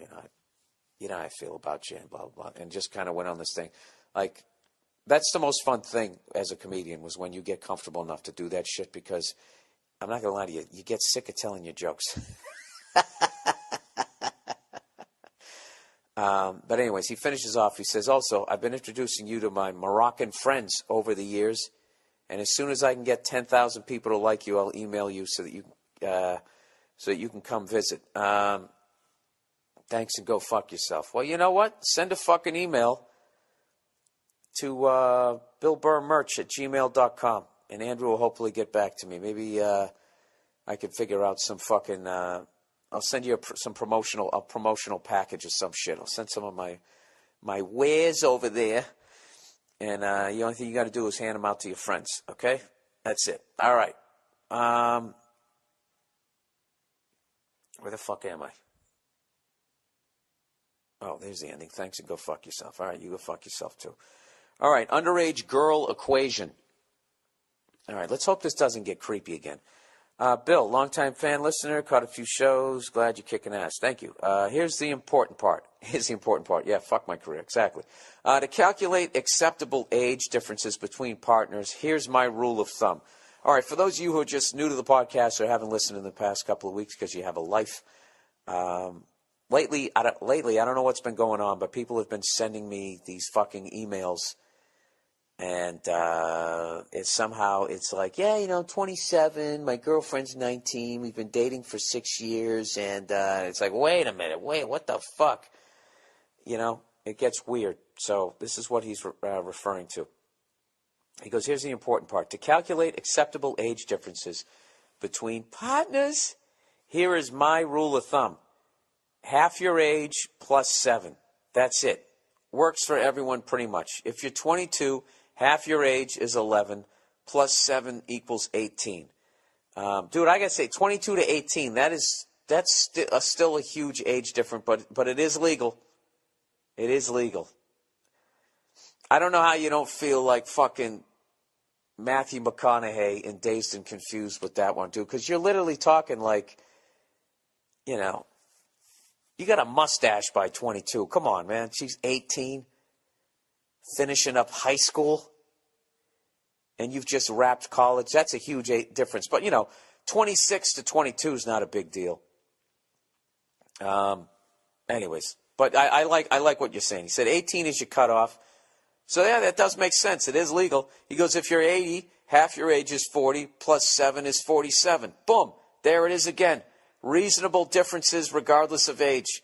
Speaker 1: You know how I feel about you and blah, blah, blah. And just kind of went on this thing. Like, that's the most fun thing as a comedian, was when you get comfortable enough to do that shit, because I'm not going to lie to you, you get sick of telling your jokes. But anyways, he finishes off. He says, also, I've been introducing you to my Moroccan friends over the years, and as soon as I can get 10,000 people to like you, I'll email you so that you can come visit. Thanks, and go fuck yourself. Well, you know what? Send a fucking email to billburrmerch@gmail.com, and Andrew will hopefully get back to me. Maybe I could figure out some fucking... I'll send you a promotional package or some shit. I'll send some of my wares over there, and the only thing you got to do is hand them out to your friends. Okay, that's it. All right. Where the fuck am I? Oh, there's the ending. Thanks, and go fuck yourself. All right, you go fuck yourself too. All right, underage girl equation. All right, let's hope this doesn't get creepy again. Bill, longtime fan, listener, caught a few shows. Glad you're kicking ass. Thank you. Here's the important part. Yeah, fuck my career. Exactly. To calculate acceptable age differences between partners, here's my rule of thumb. All right, for those of you who are just new to the podcast or haven't listened in the past couple of weeks because you have a life, lately, I don't know what's been going on, but people have been sending me these fucking emails. And it's like, yeah, 27, my girlfriend's 19, we've been dating for 6 years, and it's like, wait a minute, what the fuck? It gets weird. So this is what he's referring to. He goes, here's the important part. To calculate acceptable age differences between partners, here is my rule of thumb. Half your age plus 7. That's it. Works for everyone pretty much. If you're 22, half your age is 11, plus 7 equals 18. Dude, I got to say, 22 to 18, that's still a huge age difference, but it is legal. It is legal. I don't know how you don't feel like fucking Matthew McConaughey in Dazed and Confused with that one, dude, because you're literally talking like, you know, you got a mustache by 22. Come on, man. She's 18, finishing up high school, and you've just wrapped college. That's a huge difference. But, 26 to 22 is not a big deal. Anyways, but I like what you're saying. He said 18 is your cutoff. So, yeah, that does make sense. It is legal. He goes, if you're 80, half your age is 40, plus 7 is 47. Boom. There it is again. Reasonable differences regardless of age.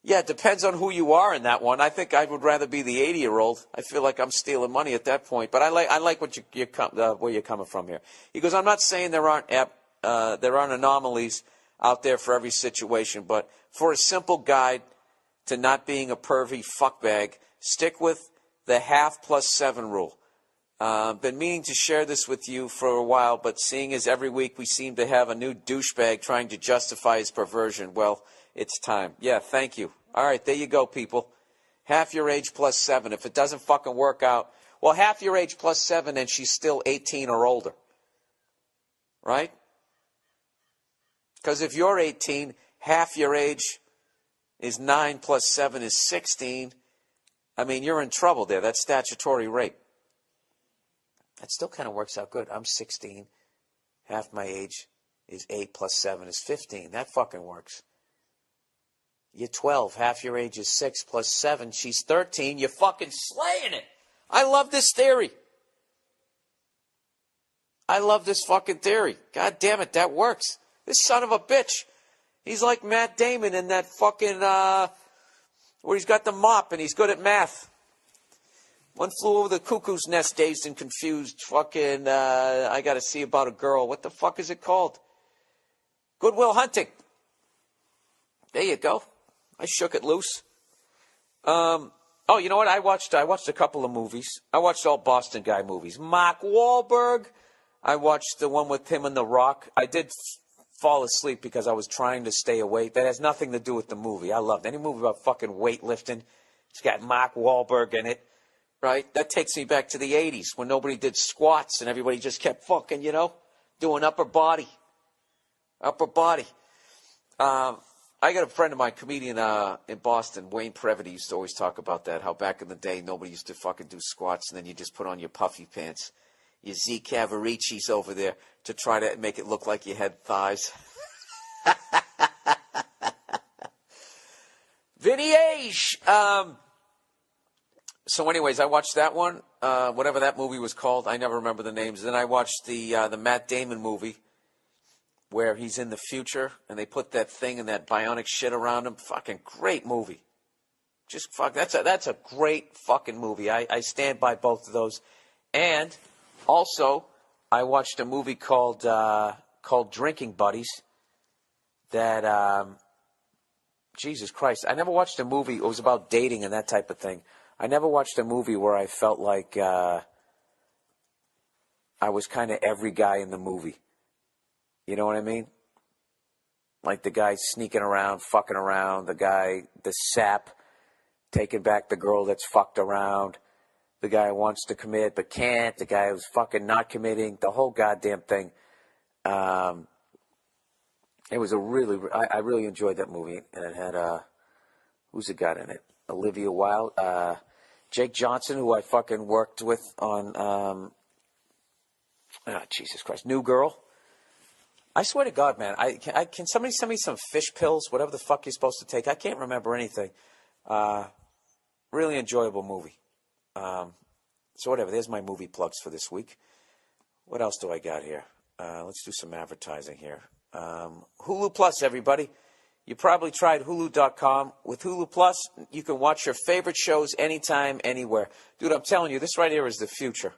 Speaker 1: Yeah, it depends on who you are in that one. I think I would rather be the 80-year-old. I feel like I'm stealing money at that point. But I like what where you're coming from here. He goes, I'm not saying there aren't anomalies out there for every situation, but for a simple guide to not being a pervy fuckbag, stick with the half plus 7 rule. Been meaning to share this with you for a while, but seeing as every week we seem to have a new douchebag trying to justify his perversion, well, it's time. Yeah, thank you. All right, there you go, people. Half your age plus 7. If it doesn't fucking work out, well, half your age plus 7 and she's still 18 or older. Right? Because if you're 18, half your age is 9 plus 7 is 16. I mean, you're in trouble there. That's statutory rape. That still kind of works out good. I'm 16. Half my age is 8 plus 7 is 15. That fucking works. You're 12. Half your age is 6 plus 7. She's 13. You're fucking slaying it. I love this theory. I love this fucking theory. God damn it, that works. This son of a bitch. He's like Matt Damon in that fucking, where he's got the mop and he's good at math. One Flew Over the Cuckoo's Nest, Dazed and Confused. Fucking, I got to see about a girl. What the fuck is it called? Good Will Hunting. There you go. I shook it loose. Oh, you know what? I watched a couple of movies. I watched all Boston Guy movies. Mark Wahlberg. I watched the one with him and The Rock. I did fall asleep because I was trying to stay awake. That has nothing to do with the movie. I loved any movie about fucking weightlifting. It's got Mark Wahlberg in it. Right? That takes me back to the 80s when nobody did squats and everybody just kept fucking, doing upper body. Upper body. I got a friend of mine, comedian in Boston, Wayne Previty, used to always talk about that, how back in the day nobody used to fucking do squats and then you just put on your puffy pants. Your Z Cavariccis over there to try to make it look like you had thighs. Vinny-age. So anyways, I watched that one, whatever that movie was called. I never remember the names. Then I watched the Matt Damon movie where he's in the future and they put that thing and that bionic shit around him. Fucking great movie. Just fuck. That's a great fucking movie. I stand by both of those. And also, I watched a movie called Drinking Buddies that, Jesus Christ, I never watched a movie. It was about dating and that type of thing. I never watched a movie where I felt like I was kind of every guy in the movie. You know what I mean? Like the guy sneaking around, fucking around, the sap, taking back the girl that's fucked around, the guy who wants to commit but can't, the guy who's fucking not committing, the whole goddamn thing. It was I really enjoyed that movie, and it had, who's it got in it? Olivia Wilde, Jake Johnson, who I fucking worked with on, Jesus Christ, New Girl. I swear to God, man, can somebody send me some fish pills, whatever the fuck you're supposed to take? I can't remember anything. Really enjoyable movie. So whatever, there's my movie plugs for this week. What else do I got here? Let's do some advertising here. Hulu Plus, everybody. You probably tried Hulu.com. With Hulu Plus, you can watch your favorite shows anytime, anywhere. Dude, I'm telling you, this right here is the future.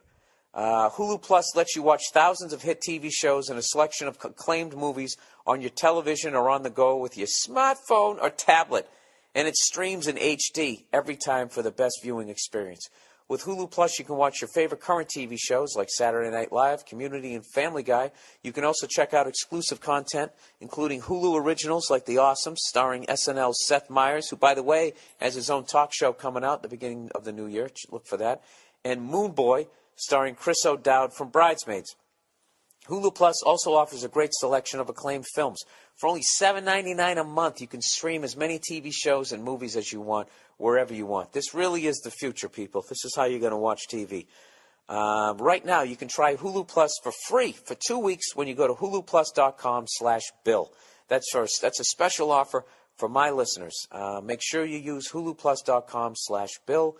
Speaker 1: Hulu Plus lets you watch thousands of hit TV shows and a selection of acclaimed movies on your television or on the go with your smartphone or tablet. And it streams in HD every time for the best viewing experience. With Hulu Plus, you can watch your favorite current TV shows like Saturday Night Live, Community, and Family Guy. You can also check out exclusive content, including Hulu originals like The Awesomes, starring SNL's Seth Meyers, who, by the way, has his own talk show coming out at the beginning of the new year. Look for that. And Moon Boy, starring Chris O'Dowd from Bridesmaids. Hulu Plus also offers a great selection of acclaimed films. For only $7.99 a month, you can stream as many TV shows and movies as you want, wherever you want. This really is the future, people. This is how you're going to watch TV. Right now, you can try Hulu Plus for free for 2 weeks when you go to huluplus.com/Bill. That's a special offer for my listeners. Make sure you use huluplus.com/Bill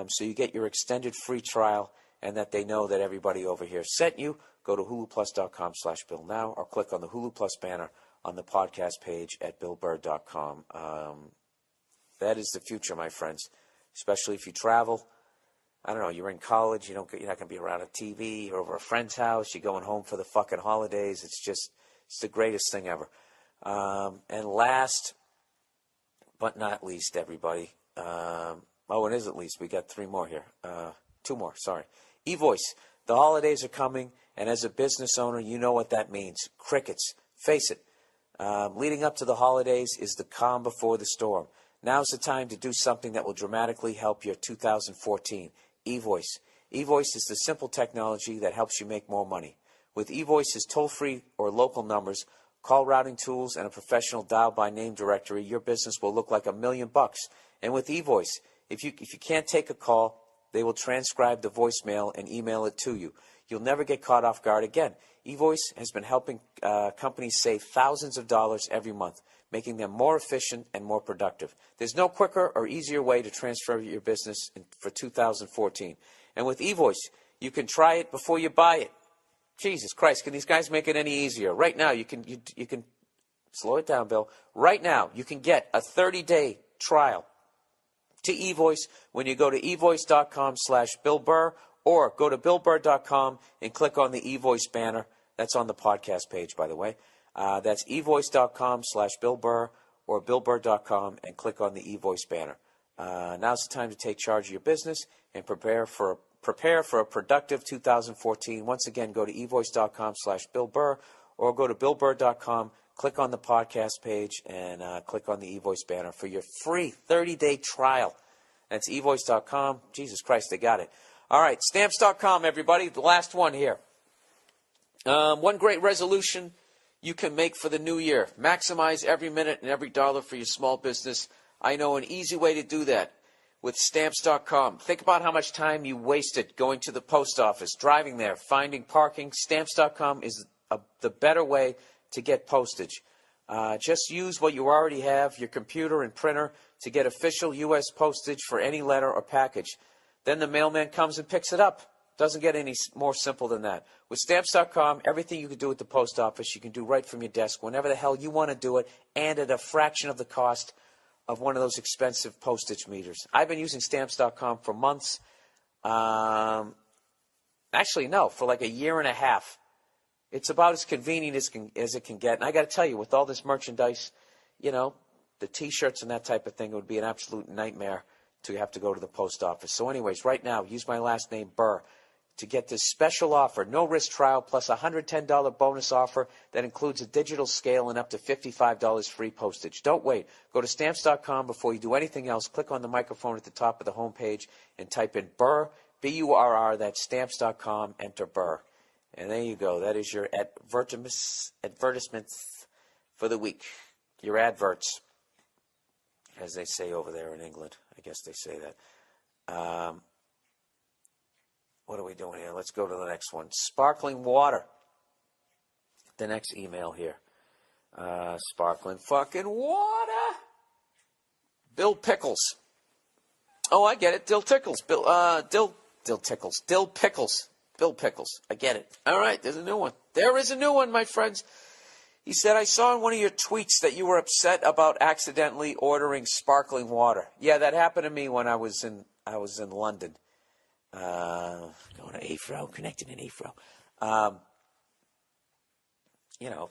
Speaker 1: so you get your extended free trial and that they know that everybody over here sent you. Go to huluplus.com/Bill now or click on the Hulu Plus banner on the podcast page at billburr.com. That is the future, my friends, especially if you travel. I don't know, you're in college, you're not going to be around a TV or over a friend's house, you're going home for the fucking holidays. It's the greatest thing ever. And last but not least, everybody, it is at least, we got 3 more here. 2 more, sorry. eVoice. The holidays are coming, and as a business owner, you know what that means. Crickets. Face it. Leading up to the holidays is the calm before the storm. Now's the time to do something that will dramatically help your 2014. eVoice. eVoice is the simple technology that helps you make more money. With eVoice's toll-free or local numbers, call routing tools, and a professional dial-by-name directory, your business will look like $1 million. And with eVoice, if you can't take a call, they will transcribe the voicemail and email it to you. You'll never get caught off guard again. eVoice has been helping companies save thousands of dollars every month, making them more efficient and more productive. There's no quicker or easier way to transfer your business for 2014. And with eVoice, you can try it before you buy it. Jesus Christ, can these guys make it any easier? Right now, you can slow it down, Bill. Right now, you can get a 30-day trial to eVoice when you go to eVoice.com/Bill Burr or go to BillBurr.com and click on the eVoice banner. That's on the podcast page, by the way. That's eVoice.com/Bill Burr or BillBurr.com and click on the eVoice banner. Now's the time to take charge of your business and prepare for a productive 2014. Once again, go to eVoice.com/Bill Burr or go to BillBurr.com, click on the podcast page, and click on the eVoice banner for your free 30-day trial. That's eVoice.com. Jesus Christ, they got it. All right, Stamps.com, everybody. The last one here. One great resolution you can make for the new year. Maximize every minute and every dollar for your small business. I know an easy way to do that with Stamps.com. Think about how much time you wasted going to the post office, driving there, finding parking. Stamps.com is the better way to get postage. Just use what you already have, your computer and printer, to get official U.S. postage for any letter or package. Then the mailman comes and picks it up. Doesn't get any more simple than that. With Stamps.com, everything you can do at the post office, you can do right from your desk whenever the hell you want to do it, and at a fraction of the cost of one of those expensive postage meters. I've been using Stamps.com for months. Actually, no, for like a year and a half. It's about as convenient as it can get. And I got to tell you, with all this merchandise, the T-shirts and that type of thing, it would be an absolute nightmare to have to go to the post office. So anyways, right now, use my last name, Burr, to get this special offer, no-risk trial, plus a $110 bonus offer that includes a digital scale and up to $55 free postage. Don't wait. Go to Stamps.com before you do anything else. Click on the microphone at the top of the homepage and type in Burr, B-U-R-R, that's Stamps.com, enter Burr. And there you go. That is your advertisements for the week. Your adverts, as they say over there in England. I guess they say that. What are we doing here? Let's go to the next one. Sparkling water. The next email here. Sparkling fucking water. Bill Pickles. Oh, I get it. Dill Pickles. Dill Pickles. Bill Pickles. I get it. All right, there's a new one. There is a new one, my friends. He said, I saw in one of your tweets that you were upset about accidentally ordering sparkling water. Yeah, that happened to me when I was in London. Going to Afro, connecting in Afro.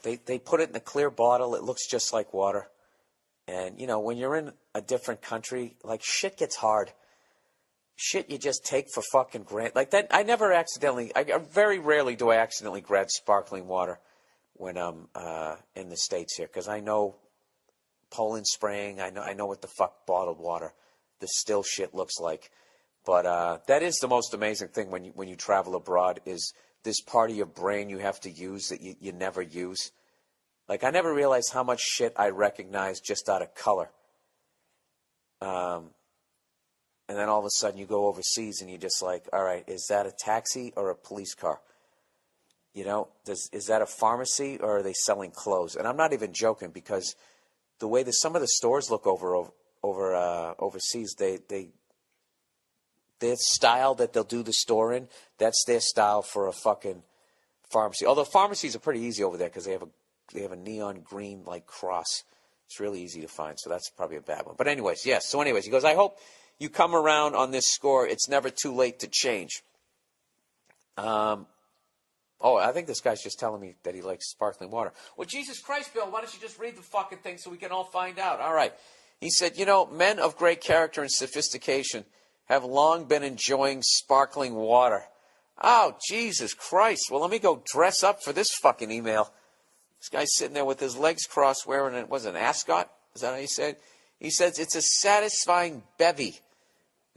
Speaker 1: They put it in a clear bottle. It looks just like water. And, when you're in a different country, like, shit gets hard. Shit you just take for fucking granted. Like that, very rarely do I accidentally grab sparkling water when I'm in the States here. Because I know Poland Spring, I know what the fuck bottled water, the still shit looks like. But that is the most amazing thing when you travel abroad is this part of your brain you have to use that you never use. Like, I never realized how much shit I recognize just out of color. And then all of a sudden you go overseas and you're just like, all right, is that a taxi or a police car? Is that a pharmacy or are they selling clothes? And I'm not even joking because the way that some of the stores look overseas, their style that they'll do the store in, that's their style for a fucking pharmacy. Although pharmacies are pretty easy over there because they have a neon green like cross. It's really easy to find, so that's probably a bad one. But anyways, yes. So anyways, he goes, I hope you come around on this score. It's never too late to change. I think this guy's just telling me that he likes sparkling water. Well, Jesus Christ, Bill, why don't you just read the fucking thing so we can all find out? All right. He said, men of great character and sophistication have long been enjoying sparkling water. Oh, Jesus Christ. Well, let me go dress up for this fucking email. This guy's sitting there with his legs crossed wearing an ascot? Is that how you said? He says it's a satisfying bevy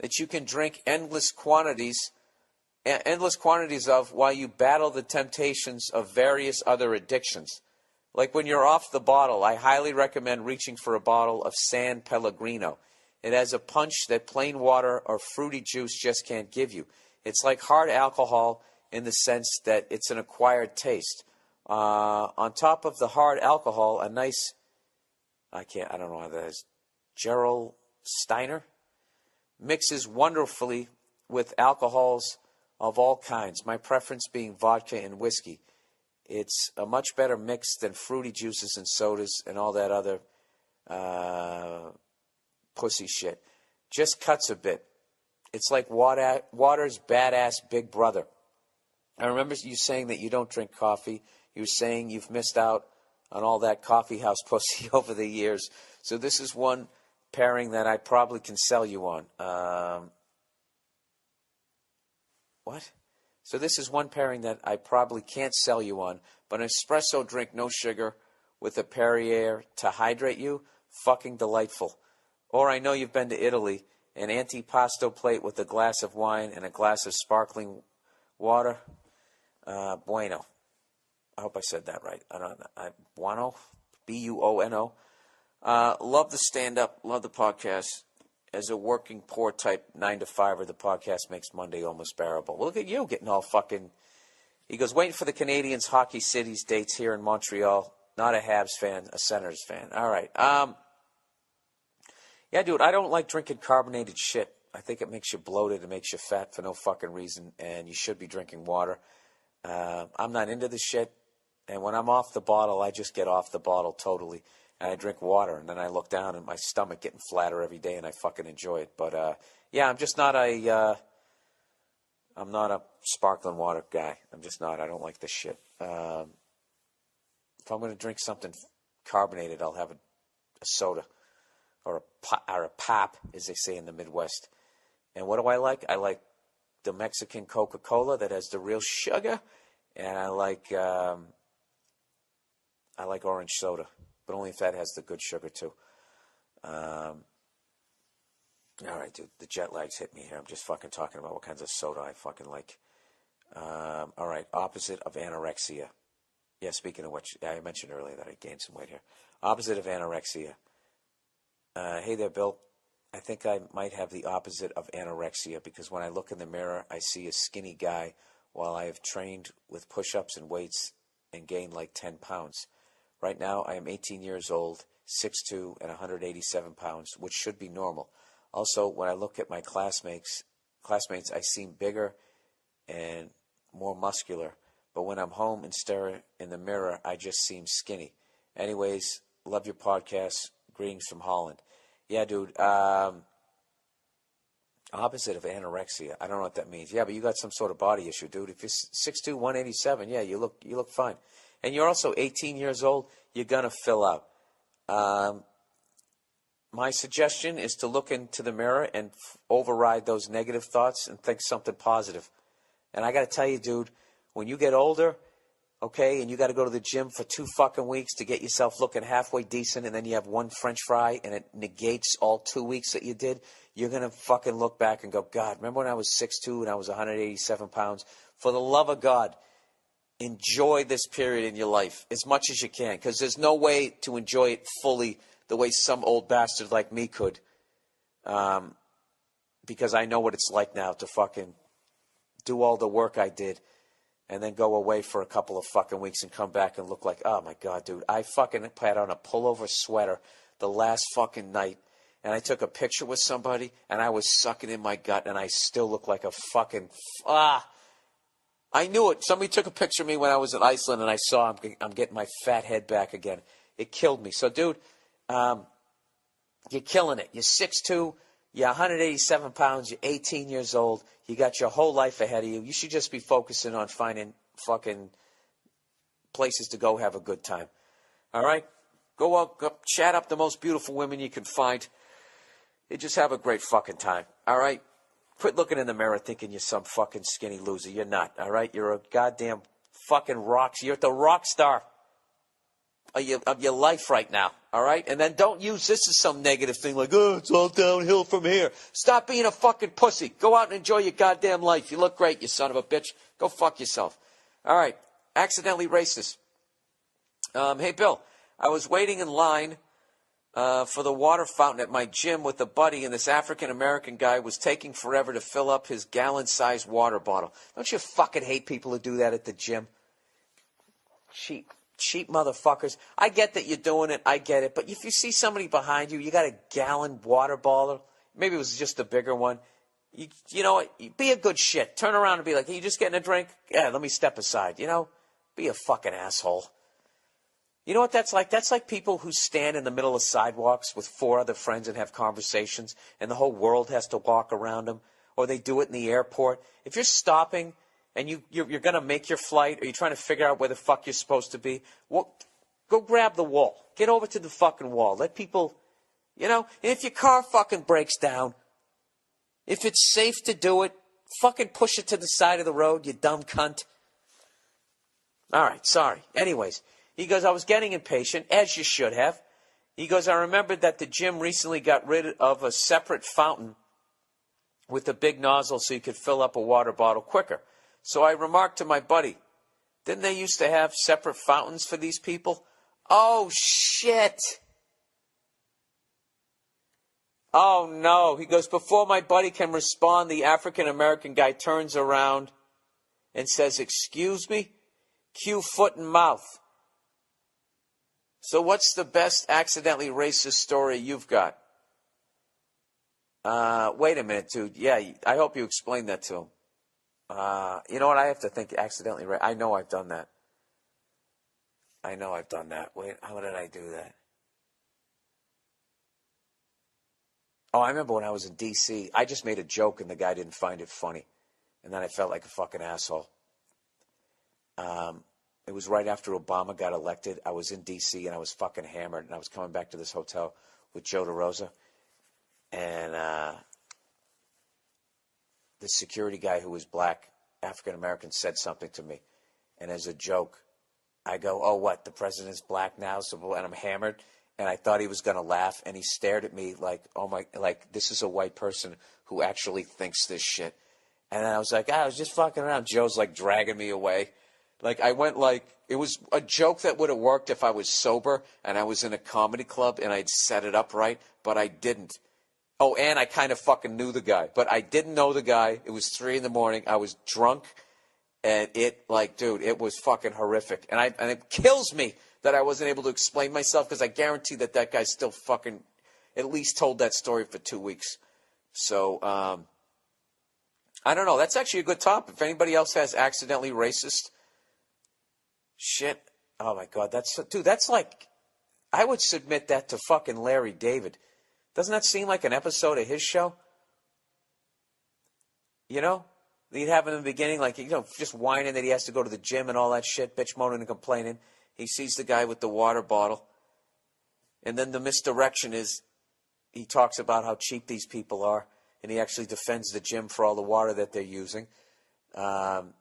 Speaker 1: that you can drink endless quantities of while you battle the temptations of various other addictions. Like when you're off the bottle, I highly recommend reaching for a bottle of San Pellegrino. It has a punch that plain water or fruity juice just can't give you. It's like hard alcohol in the sense that it's an acquired taste. On top of the hard alcohol, a nice, I don't know how that is, Gerald Steiner, mixes wonderfully with alcohols of all kinds, my preference being vodka and whiskey. It's a much better mix than fruity juices and sodas and all that other pussy shit. Just cuts a bit. It's like water's badass big brother. I remember you saying that you don't drink coffee. You were saying you've missed out on all that coffee house pussy over the years. So this is one pairing that I probably can sell you on. What? So this is one pairing that I probably can't sell you on, but an espresso drink, no sugar, with a Perrier to hydrate you, fucking delightful. Or I know you've been to Italy, an antipasto plate with a glass of wine and a glass of sparkling water. Bueno. I hope I said that right. Buono, B-U-O-N-O. Love the stand-up, love the podcast. As a working poor type 9-to-5er, the podcast makes Monday almost bearable. Look at you getting all fucking... He goes, waiting for the Canadians' Hockey Cities dates here in Montreal. Not a Habs fan, a Senators fan. All right. Yeah, dude, I don't like drinking carbonated shit. I think it makes you bloated. It makes you fat for no fucking reason, and you should be drinking water. I'm not into this shit, and when I'm off the bottle, I just get off the bottle totally. And I drink water, and then I look down at my stomach getting flatter every day, and I fucking enjoy it. But, yeah, I'm just not I'm not a sparkling water guy. I'm just not. I don't like this shit. If I'm going to drink something carbonated, I'll have a soda or a pop, as they say in the Midwest. And what do I like? I like the Mexican Coca-Cola that has the real sugar, and I like orange soda. But only if that has the good sugar, too. All right, dude. The jet lag's hit me here. I'm just fucking talking about what kinds of soda I fucking like. All right. Opposite of anorexia. Yeah, speaking of which, I mentioned earlier that I gained some weight here. Opposite of anorexia. Hey there, Bill. I think I might have the opposite of anorexia because when I look in the mirror, I see a skinny guy while I have trained with push-ups and weights and gained like 10 pounds. Right now, I am 18 years old, 6'2", and 187 pounds, which should be normal. Also, when I look at my classmates, I seem bigger and more muscular. But when I'm home and stare in the mirror, I just seem skinny. Anyways, love your podcast. Greetings from Holland. Yeah, dude. I Opposite of anorexia. I don't know what that means. Yeah, but you got some sort of body issue, dude. If you're 6'2", 187, yeah, you look fine. And you're also 18 years old, you're going to fill out. My suggestion is to look into the mirror and override those negative thoughts and think something positive. And I got to tell you, dude, when you get older, okay, and you got to go to the gym for 2 fucking weeks to get yourself looking halfway decent, and then you have one French fry, and it negates all 2 weeks that you did, you're going to fucking look back and go, God, remember when I was 6'2" and I was 187 pounds? For the love of God, enjoy this period in your life as much as you can, because there's no way to enjoy it fully the way some old bastard like me could, because I know what it's like now to fucking do all the work I did and then go away for a couple of fucking weeks and come back and look like, oh my God, dude, I fucking had on a pullover sweater the last fucking night, and I took a picture with somebody and I was sucking in my gut and I still look like a fucking, I knew it. Somebody took a picture of me when I was in Iceland and I saw I'm getting my fat head back again. It killed me. So, dude, you're killing it. You're 6'2", you're 187 pounds, you're 18 years old, you got your whole life ahead of you. You should just be focusing on finding fucking places to go have a good time. All right? Go out, go chat up the most beautiful women you can find. You just have a great fucking time. All right? Quit looking in the mirror thinking you're some fucking skinny loser. You're not. All right? You're a goddamn fucking rock. You're the rock star of your life right now. All right? And then don't use this as some negative thing like, oh, it's all downhill from here. Stop being a fucking pussy. Go out and enjoy your goddamn life. You look great, you son of a bitch. Go fuck yourself. All right. Accidentally racist. Hey, Bill, I was waiting in line for the water fountain at my gym with a buddy, and this African-American guy was taking forever to fill up his gallon-sized water bottle. Don't you fucking hate people who do that at the gym? Cheap motherfuckers. I get that you're doing it. I get it. But if you see somebody behind you, you got a gallon water bottle. Maybe it was just a bigger one. You know what? Be a good shit. Turn around and be like, hey, you just getting a drink? Yeah, let me step aside. You know? Be a fucking asshole. You know what that's like? That's like people who stand in the middle of sidewalks with 4 other friends and have conversations, and the whole world has to walk around them. Or they do it in the airport. If you're stopping and you're going to make your flight, or you're trying to figure out where the fuck you're supposed to be, well, go grab the wall. Get over to the fucking wall. Let people, you know, and if your car fucking breaks down, if it's safe to do it, fucking push it to the side of the road, you dumb cunt. All right, sorry. Anyways, he goes, I was getting impatient, as you should have. He goes, I remembered that the gym recently got rid of a separate fountain with a big nozzle so you could fill up a water bottle quicker. So I remarked to my buddy, didn't they used to have separate fountains for these people? Oh, shit. Oh, no. He goes, before my buddy can respond, the African-American guy turns around and says, excuse me? Cue foot and mouth. So what's the best accidentally racist story you've got? Wait a minute, dude. Yeah, I hope you explained that to him. You know what? I have to think accidentally. I know I've done that. Wait, how did I do that? Oh, I remember when I was in D.C., I just made a joke and the guy didn't find it funny. And then I felt like a fucking asshole. It was right after Obama got elected. I was in D.C. and I was fucking hammered. And I was coming back to this hotel with Joe DeRosa. And the security guy who was black, African-American, said something to me. And as a joke, I go, oh, what, the president's black now? So, and I'm hammered. And I thought he was going to laugh. And he stared at me like, oh, my, like, this is a white person who actually thinks this shit. And I was like, I was just fucking around. Joe's like dragging me away. Like, I went like, it was a joke that would have worked if I was sober and I was in a comedy club and I'd set it up right, but I didn't. Oh, and I kind of fucking knew the guy, but I didn't know the guy. It was 3 a.m. I was drunk, and it, like, dude, it was fucking horrific. And it kills me that I wasn't able to explain myself, because I guarantee that guy still fucking at least told that story for 2 weeks. So, I don't know. That's actually a good topic. If anybody else has accidentally racist shit, oh my God, that's like, I would submit that to fucking Larry David. Doesn't that seem like an episode of his show? You know? He'd have in the beginning, like, just whining that he has to go to the gym and all that shit, bitch, moaning and complaining. He sees the guy with the water bottle. And then the misdirection is he talks about how cheap these people are, and he actually defends the gym for all the water that they're using. And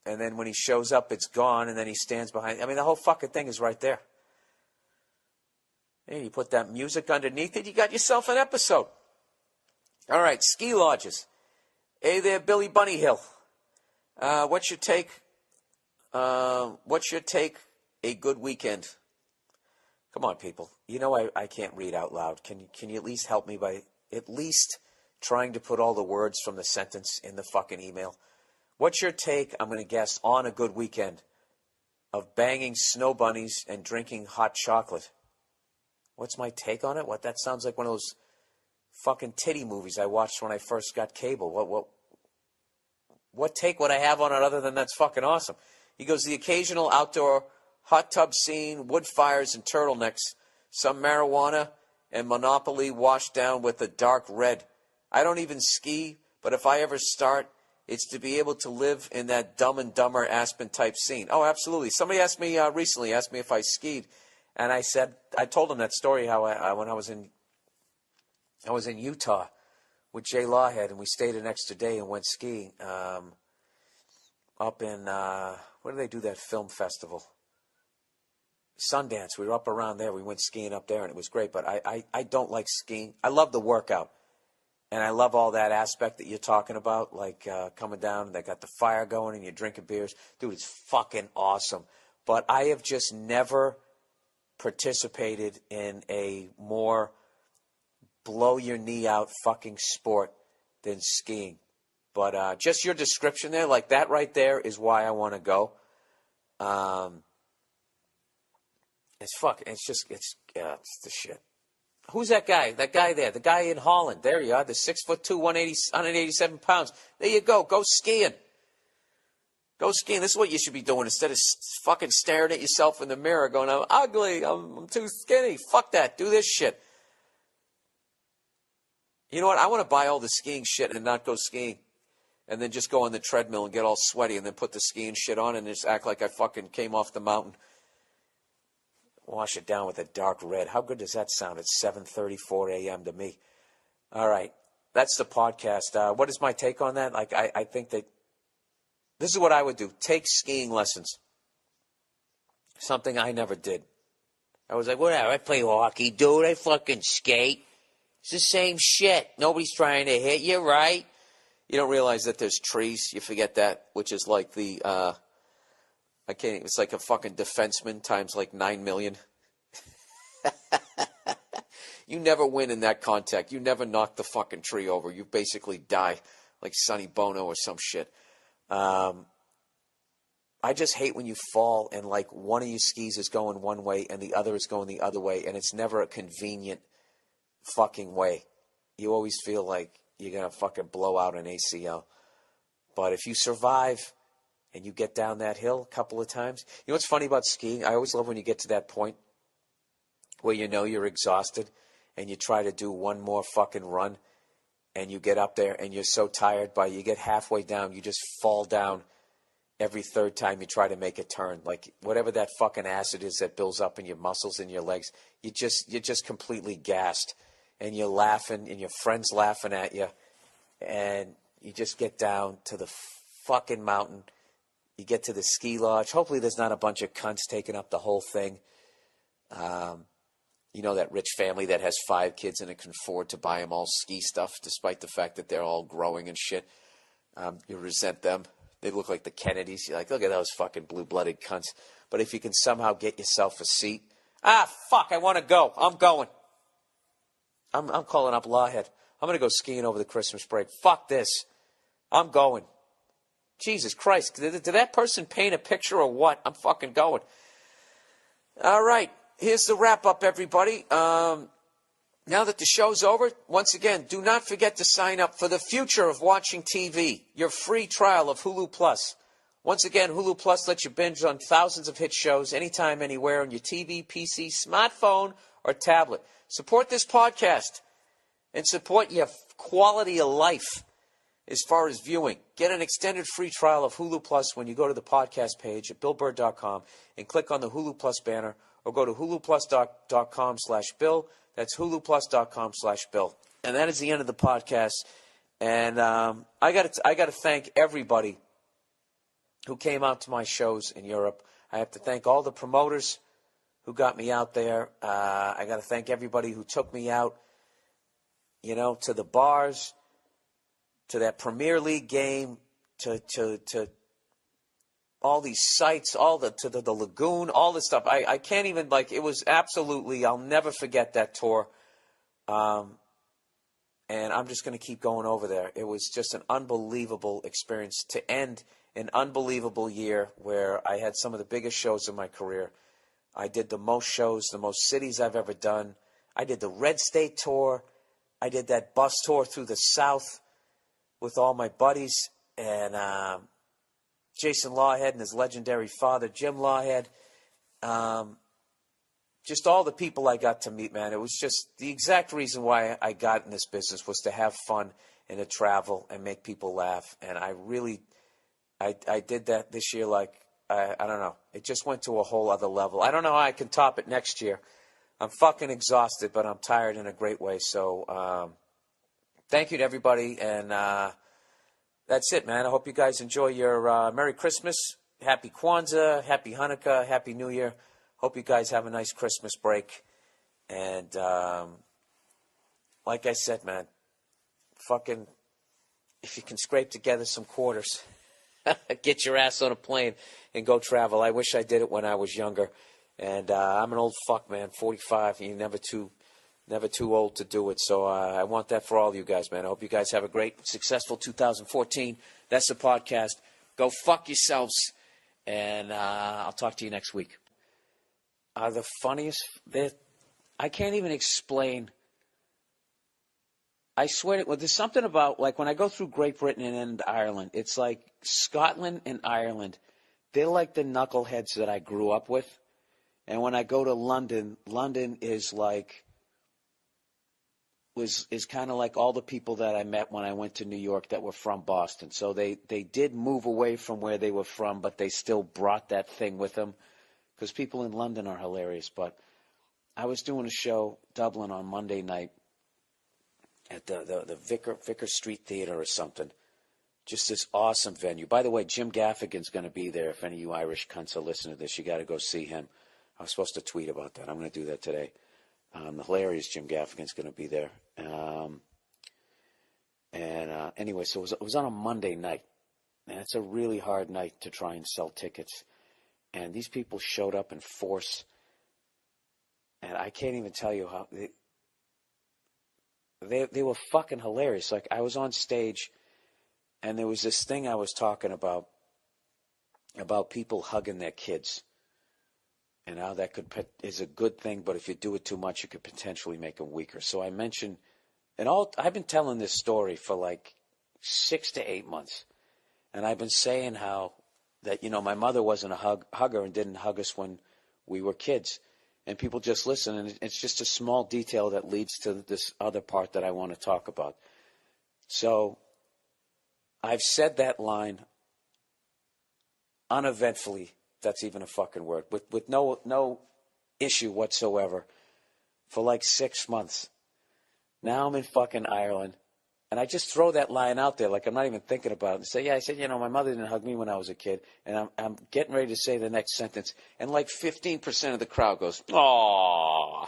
Speaker 1: then when he shows up, it's gone, and then he stands behind. I mean, the whole fucking thing is right there. And you put that music underneath it, you got yourself an episode. All right, ski lodges. Hey there, Billy Bunny Hill. What's your take? What's your take? A good weekend. Come on, people. You know I can't read out loud. Can you at least help me by at least trying to put all the words from the sentence in the fucking email? What's your take, I'm going to guess, on a good weekend of banging snow bunnies and drinking hot chocolate? What's my take on it? What? That sounds like one of those fucking titty movies I watched when I first got cable. What take would I have on it other than that's fucking awesome? He goes, the occasional outdoor hot tub scene, wood fires and turtlenecks, some marijuana, and Monopoly washed down with a dark red. I don't even ski, but if I ever start, it's to be able to live in that Dumb and Dumber Aspen type scene. Oh, absolutely. Somebody asked me recently, if I skied, and I told him that story how when I was in Utah with Jay Lawhead, and we stayed an extra day and went skiing up in, where do they do that film festival? Sundance. We were up around there. We went skiing up there, and it was great. But I don't like skiing. I love the workout, and I love all that aspect that you're talking about, like coming down, and they got the fire going, and you're drinking beers. Dude, it's fucking awesome. But I have just never participated in a more blow-your-knee-out fucking sport than skiing. But just your description there, like that right there is why I want to go. It's the shit. Who's that guy? That guy there, the guy in Holland. There you are, the 6'2", 187 pounds. There you go. Go skiing. Go skiing. This is what you should be doing instead of fucking staring at yourself in the mirror going, I'm ugly, I'm too skinny. Fuck that. Do this shit. You know what? I want to buy all the skiing shit and not go skiing. And then just go on the treadmill and get all sweaty and then put the skiing shit on and just act like I fucking came off the mountain. Wash it down with a dark red. How good does that sound at 7:34 a.m. to me? All right. That's the podcast. What is my take on that? Like, I think that this is what I would do. Take skiing lessons. Something I never did. I was like, whatever, I play hockey, dude. I fucking skate. It's the same shit. Nobody's trying to hit you, right? You don't realize that there's trees. You forget that, which is like the, it's like a fucking defenseman times like 9 million. You never win in that contact. You never knock the fucking tree over. You basically die like Sonny Bono or some shit. I just hate when you fall and like one of your skis is going one way and the other is going the other way, and it's never a convenient fucking way. You always feel like you're going to fucking blow out an ACL. But if you survive and you get down that hill a couple of times, you know what's funny about skiing? I always love when you get to that point where you know you're exhausted and you try to do one more fucking run and you get up there and you're so tired, but you get halfway down, you just fall down every third time you try to make a turn. Like whatever that fucking acid is that builds up in your muscles and your legs, you're just completely gassed. And you're laughing, and your friend's laughing at you, and you just get down to the fucking mountain. You get to the ski lodge. Hopefully there's not a bunch of cunts taking up the whole thing. You know that rich family that has 5 kids and it can afford to buy them all ski stuff, despite the fact that they're all growing and shit. You resent them. They look like the Kennedys. You're like, look at those fucking blue-blooded cunts. But if you can somehow get yourself a seat, fuck, I want to go. I'm going. I'm calling up Lawhead. I'm going to go skiing over the Christmas break. Fuck this. I'm going. Jesus Christ. Did that person paint a picture or what? I'm fucking going. All right. Here's the wrap-up, everybody. Now that the show's over, once again, do not forget to sign up for the future of watching TV, your free trial of Hulu Plus. Once again, Hulu Plus lets you binge on thousands of hit shows anytime, anywhere on your TV, PC, smartphone, or tablet. Support this podcast and support your quality of life as far as viewing. Get an extended free trial of Hulu Plus when you go to the podcast page at BillBurr.com and click on the Hulu Plus banner, or go to huluplus.com/Bill. That's huluplus.com/Bill. And that is the end of the podcast. And I got to thank everybody who came out to my shows in Europe. I have to thank all the promoters who got me out there. I got to thank everybody who took me out, to the bars, to that Premier League game, to all these sites, to the lagoon, all this stuff. I can't even, it was absolutely, I'll never forget that tour. And I'm just going to keep going over there. It was just an unbelievable experience to end an unbelievable year where I had some of the biggest shows in my career. I did the most shows, the most cities I've ever done. I did the Red State tour. I did that bus tour through the South with all my buddies. And Jason Lawhead and his legendary father, Jim Lawhead. Just all the people I got to meet, man. It was just the exact reason why I got in this business was to have fun and to travel and make people laugh. And I really, I did that this year I don't know. It just went to a whole other level. I don't know how I can top it next year. I'm fucking exhausted, but I'm tired in a great way. So thank you to everybody. And that's it, man. I hope you guys enjoy your Merry Christmas, Happy Kwanzaa, Happy Hanukkah, Happy New Year. Hope you guys have a nice Christmas break. And like I said, man, fucking, if you can scrape together some quarters, get your ass on a plane and go travel. I wish I did it when I was younger. And I'm an old fuck, man, 45. You're never too old to do it. So I want that for all of you guys, man. I hope you guys have a great, successful 2014. That's the podcast. Go fuck yourselves. And I'll talk to you next week. The funniest, I can't even explain. I swear, there's something about, when I go through Great Britain and Ireland, it's like Scotland and Ireland, they're like the knuckleheads that I grew up with. And when I go to London, London is is kind of like all the people that I met when I went to New York that were from Boston. So they did move away from where they were from, but they still brought that thing with them. Because people in London are hilarious. But I was doing a show, Dublin, on Monday night at the Vicar Street Theatre or something. Just this awesome venue. By the way, Jim Gaffigan's going to be there. If any of you Irish cunts are listening to this, you got to go see him. I was supposed to tweet about that. I'm going to do that today. The hilarious Jim Gaffigan's going to be there. Anyway, so it was on a Monday night. And it's a really hard night to try and sell tickets. And these people showed up in force. And I can't even tell you how they were fucking hilarious. I was on stage, and there was this thing I was talking about people hugging their kids, and how that is a good thing, but if you do it too much, you could potentially make them weaker. So I mentioned, I've been telling this story for 6 to 8 months, and I've been saying how that, my mother wasn't a hugger and didn't hug us when we were kids. And people just listen, and it's just a small detail that leads to this other part that I want to talk about. So I've said that line uneventfully, if that's even a fucking word, with no issue whatsoever for 6 months. Now I'm in fucking Ireland. And I just throw that line out there I'm not even thinking about it. And say, I said, my mother didn't hug me when I was a kid. And I'm getting ready to say the next sentence. And 15% of the crowd goes, "Aww."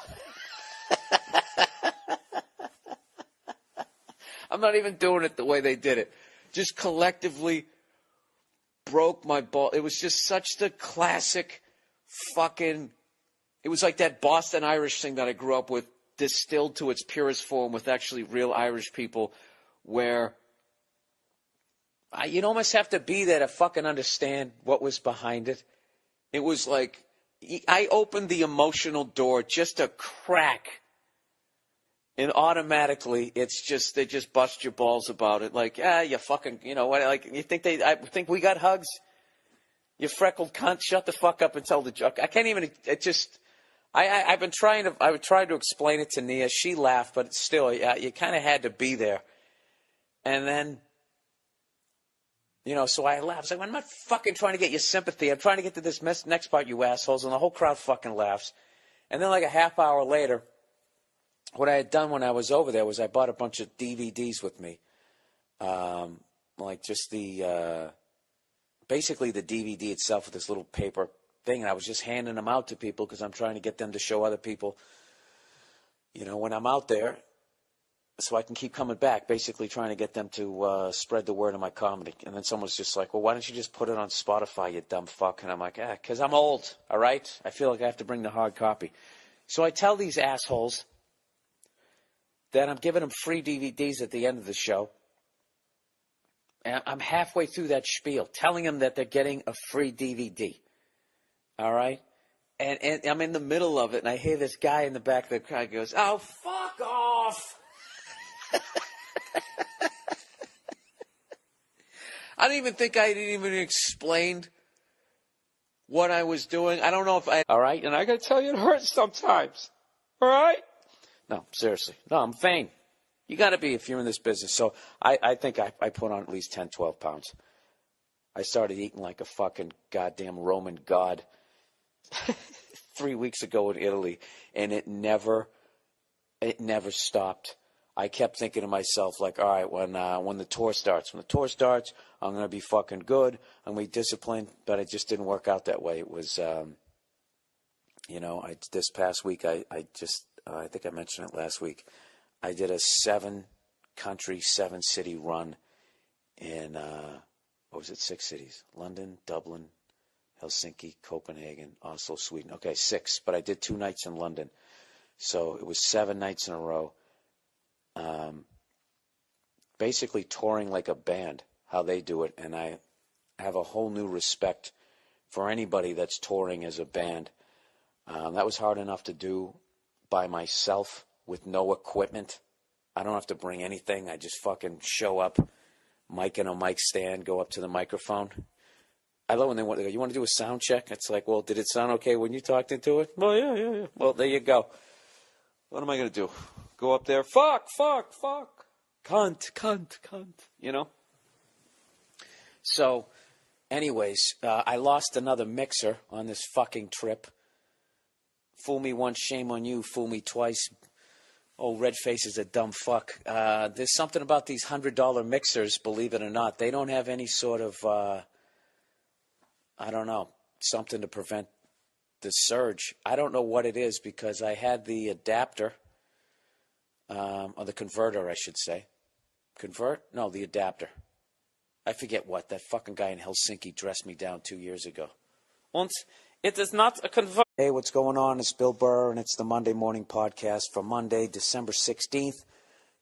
Speaker 1: I'm not even doing it the way they did it. Just collectively broke my ball. It was just such the classic fucking, it was like that Boston Irish thing that I grew up with, distilled to its purest form with actually real Irish people, where you'd almost have to be there to fucking understand what was behind it. It was I opened the emotional door just a crack, and automatically it's just, they just bust your balls about it. You fucking, what, you think I think we got hugs? You freckled cunt, shut the fuck up and tell the joke. I can't even, it just, I would try to explain it to Nia. She laughed, but still, you kind of had to be there. And then You know, so I laugh. I was like, I'm not fucking trying to get your sympathy. I'm trying to get to this next part, you assholes. And the whole crowd fucking laughs. And then like a half hour later, what I had done when I was over there was I bought a bunch of DVDs with me. Like just basically the DVD itself with this little paper thing. And I was just handing them out to people because I'm trying to get them to show other people, you know, when I'm out there. So I can keep coming back, basically trying to get them to spread the word of my comedy. And then someone's just like, well, why don't you just put it on Spotify, you dumb fuck? And I'm like, because I'm old, all right? I feel like I have to bring the hard copy. So I tell these assholes that I'm giving them free DVDs at the end of the show. And I'm halfway through that spiel, telling them that they're getting a free DVD, all right? And I'm in the middle of it, and I hear this guy in the back of the crowd goes, oh, fuck off. I didn't even think I didn't even explained what I was doing. I don't know if I... All right? And I got to tell you, it hurts sometimes. All right? No, seriously. No, I'm vain. You got to be if you're in this business. So I think I put on at least 10, 12 pounds. I started eating like a fucking goddamn Roman god 3 weeks ago in Italy. And it never stopped. I kept thinking to myself, like, all right, when the tour starts, I'm going to be fucking good. I'm going to be disciplined. But it just didn't work out that way. It was, you know, this past week, I think I mentioned it last week. I did a 7-country, 7-city run in, what was it, 6 cities? London, Dublin, Helsinki, Copenhagen, Oslo, Sweden. Okay, 6, but I did 2 nights in London. So it was 7 nights in a row. Basically touring like a band, how they do it. And I have a whole new respect for anybody that's touring as a band. That was hard enough to do by myself with no equipment. I don't have to bring anything. I just fucking show up, mic and a mic stand, go up to the microphone. I love when they go, you want to do a sound check? It's like, well, did it sound okay when you talked into it? Well, yeah. Well, there you go. What am I going to do? Go up there, fuck. Cunt. You know? So, anyways, I lost another mixer on this fucking trip. Fool me once, shame on you. Fool me twice. Oh, Redface is a dumb fuck. There's something about these $100 mixers, believe it or not. They don't have any sort of, I don't know, something to prevent the surge. I don't know what it is because I had the adapter, or the converter, I should say. The adapter. I forget what. That fucking guy in Helsinki dressed me down 2 years ago. Und it is not a converter. Hey, what's going on? It's Bill Burr, and it's the Monday Morning Podcast for Monday, December 16th,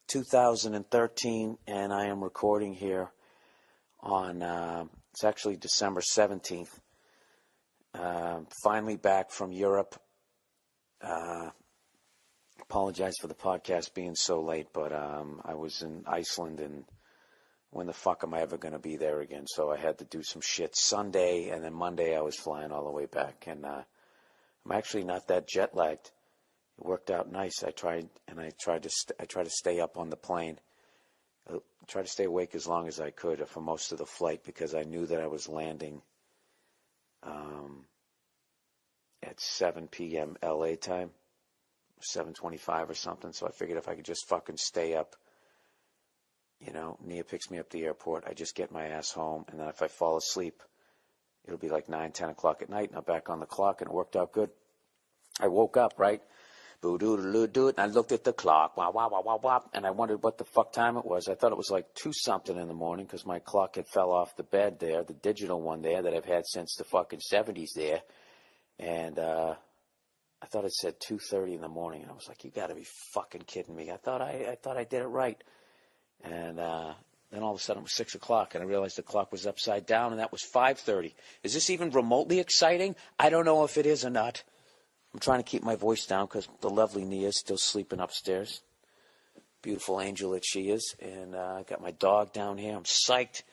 Speaker 1: 2013, and I am recording here on, it's actually December 17th. Finally back from Europe. Apologize for the podcast being so late, but I was in Iceland, and when the fuck am I ever going to be there again? So I had to do some shit Sunday, and then Monday I was flying all the way back, and I'm actually not that jet lagged. It worked out nice. I tried to stay up on the plane. I tried to stay awake as long as I could for most of the flight because I knew that I was landing at 7 p.m. LA time, 7:25 or something. So I figured if I could just fucking stay up, you know, Nia picks me up at the airport. I just get my ass home, and then if I fall asleep, it'll be like 9, 10 o'clock at night, and I'm back on the clock, and it worked out good. I woke up, right? Boo-doo-doo-doo-doo, and I looked at the clock, wah, and I wondered what the fuck time it was. I thought it was like 2-something in the morning because my clock had fell off the bed there, the digital one there that I've had since the fucking 70s there. And I thought it said 2:30 in the morning, and I was like, you got to be fucking kidding me. I thought I did it right. And then all of a sudden it was 6 o'clock, and I realized the clock was upside down, and that was 5:30. Is this even remotely exciting? I don't know if it is or not. I'm trying to keep my voice down because the lovely Nia is still sleeping upstairs. Beautiful angel that she is. And I got my dog down here. I'm psyched.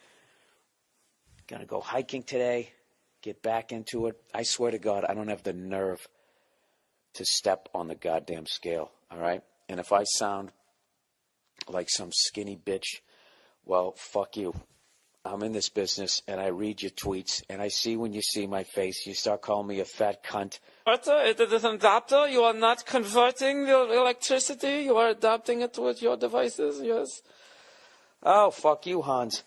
Speaker 1: Gonna go hiking today. Get back into it. I swear to God, I don't have the nerve to step on the goddamn scale, all right? And if I sound like some skinny bitch, well, fuck you. I'm in this business, and I read your tweets, and I see when you see my face, you start calling me a fat cunt. It is an adapter. You are not converting your electricity. You are adapting it with your devices. Yes. Oh, fuck you, Hans.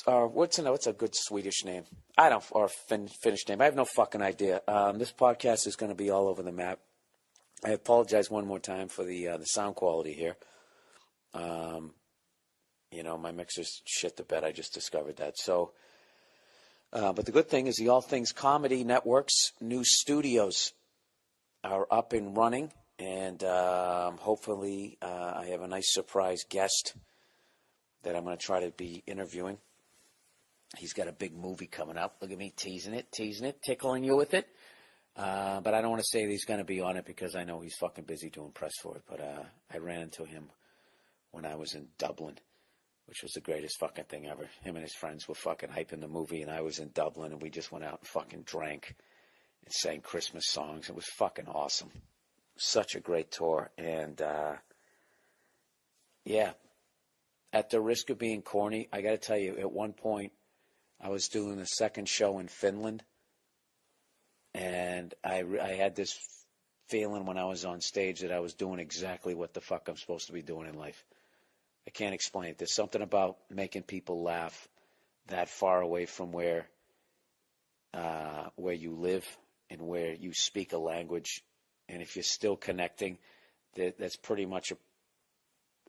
Speaker 1: What's a good Swedish name? Or Finnish name. I have no fucking idea. This podcast is going to be all over the map. I apologize one more time for the sound quality here. My mixer's shit the bed. I just discovered that. So, but the good thing is the All Things Comedy Network's new studios are up and running, and hopefully I have a nice surprise guest that I'm going to try to be interviewing. He's got a big movie coming up. Look at me teasing it, tickling you with it. But I don't want to say that he's going to be on it because I know he's fucking busy doing press for it. But I ran into him when I was in Dublin, which was the greatest fucking thing ever. Him and his friends were fucking hyping the movie, and I was in Dublin, and we just went out and fucking drank and sang Christmas songs. It was fucking awesome. Such a great tour. And, yeah, at the risk of being corny, I got to tell you, at one point, I was doing the second show in Finland, and I had this feeling when I was on stage that I was doing exactly what the fuck I'm supposed to be doing in life. I can't explain it. There's something about making people laugh that far away from where you live and where you speak a language, and if you're still connecting, that's pretty much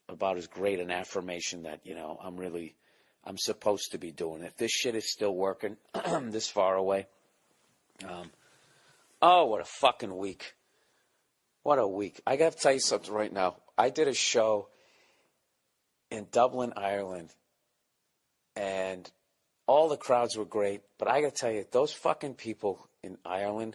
Speaker 1: about as great an affirmation that I'm supposed to be doing. If this shit is still working this far away, what a fucking week. What a week. I got to tell you something right now. I did a show in Dublin, Ireland, and all the crowds were great, but I got to tell you, those fucking people in Ireland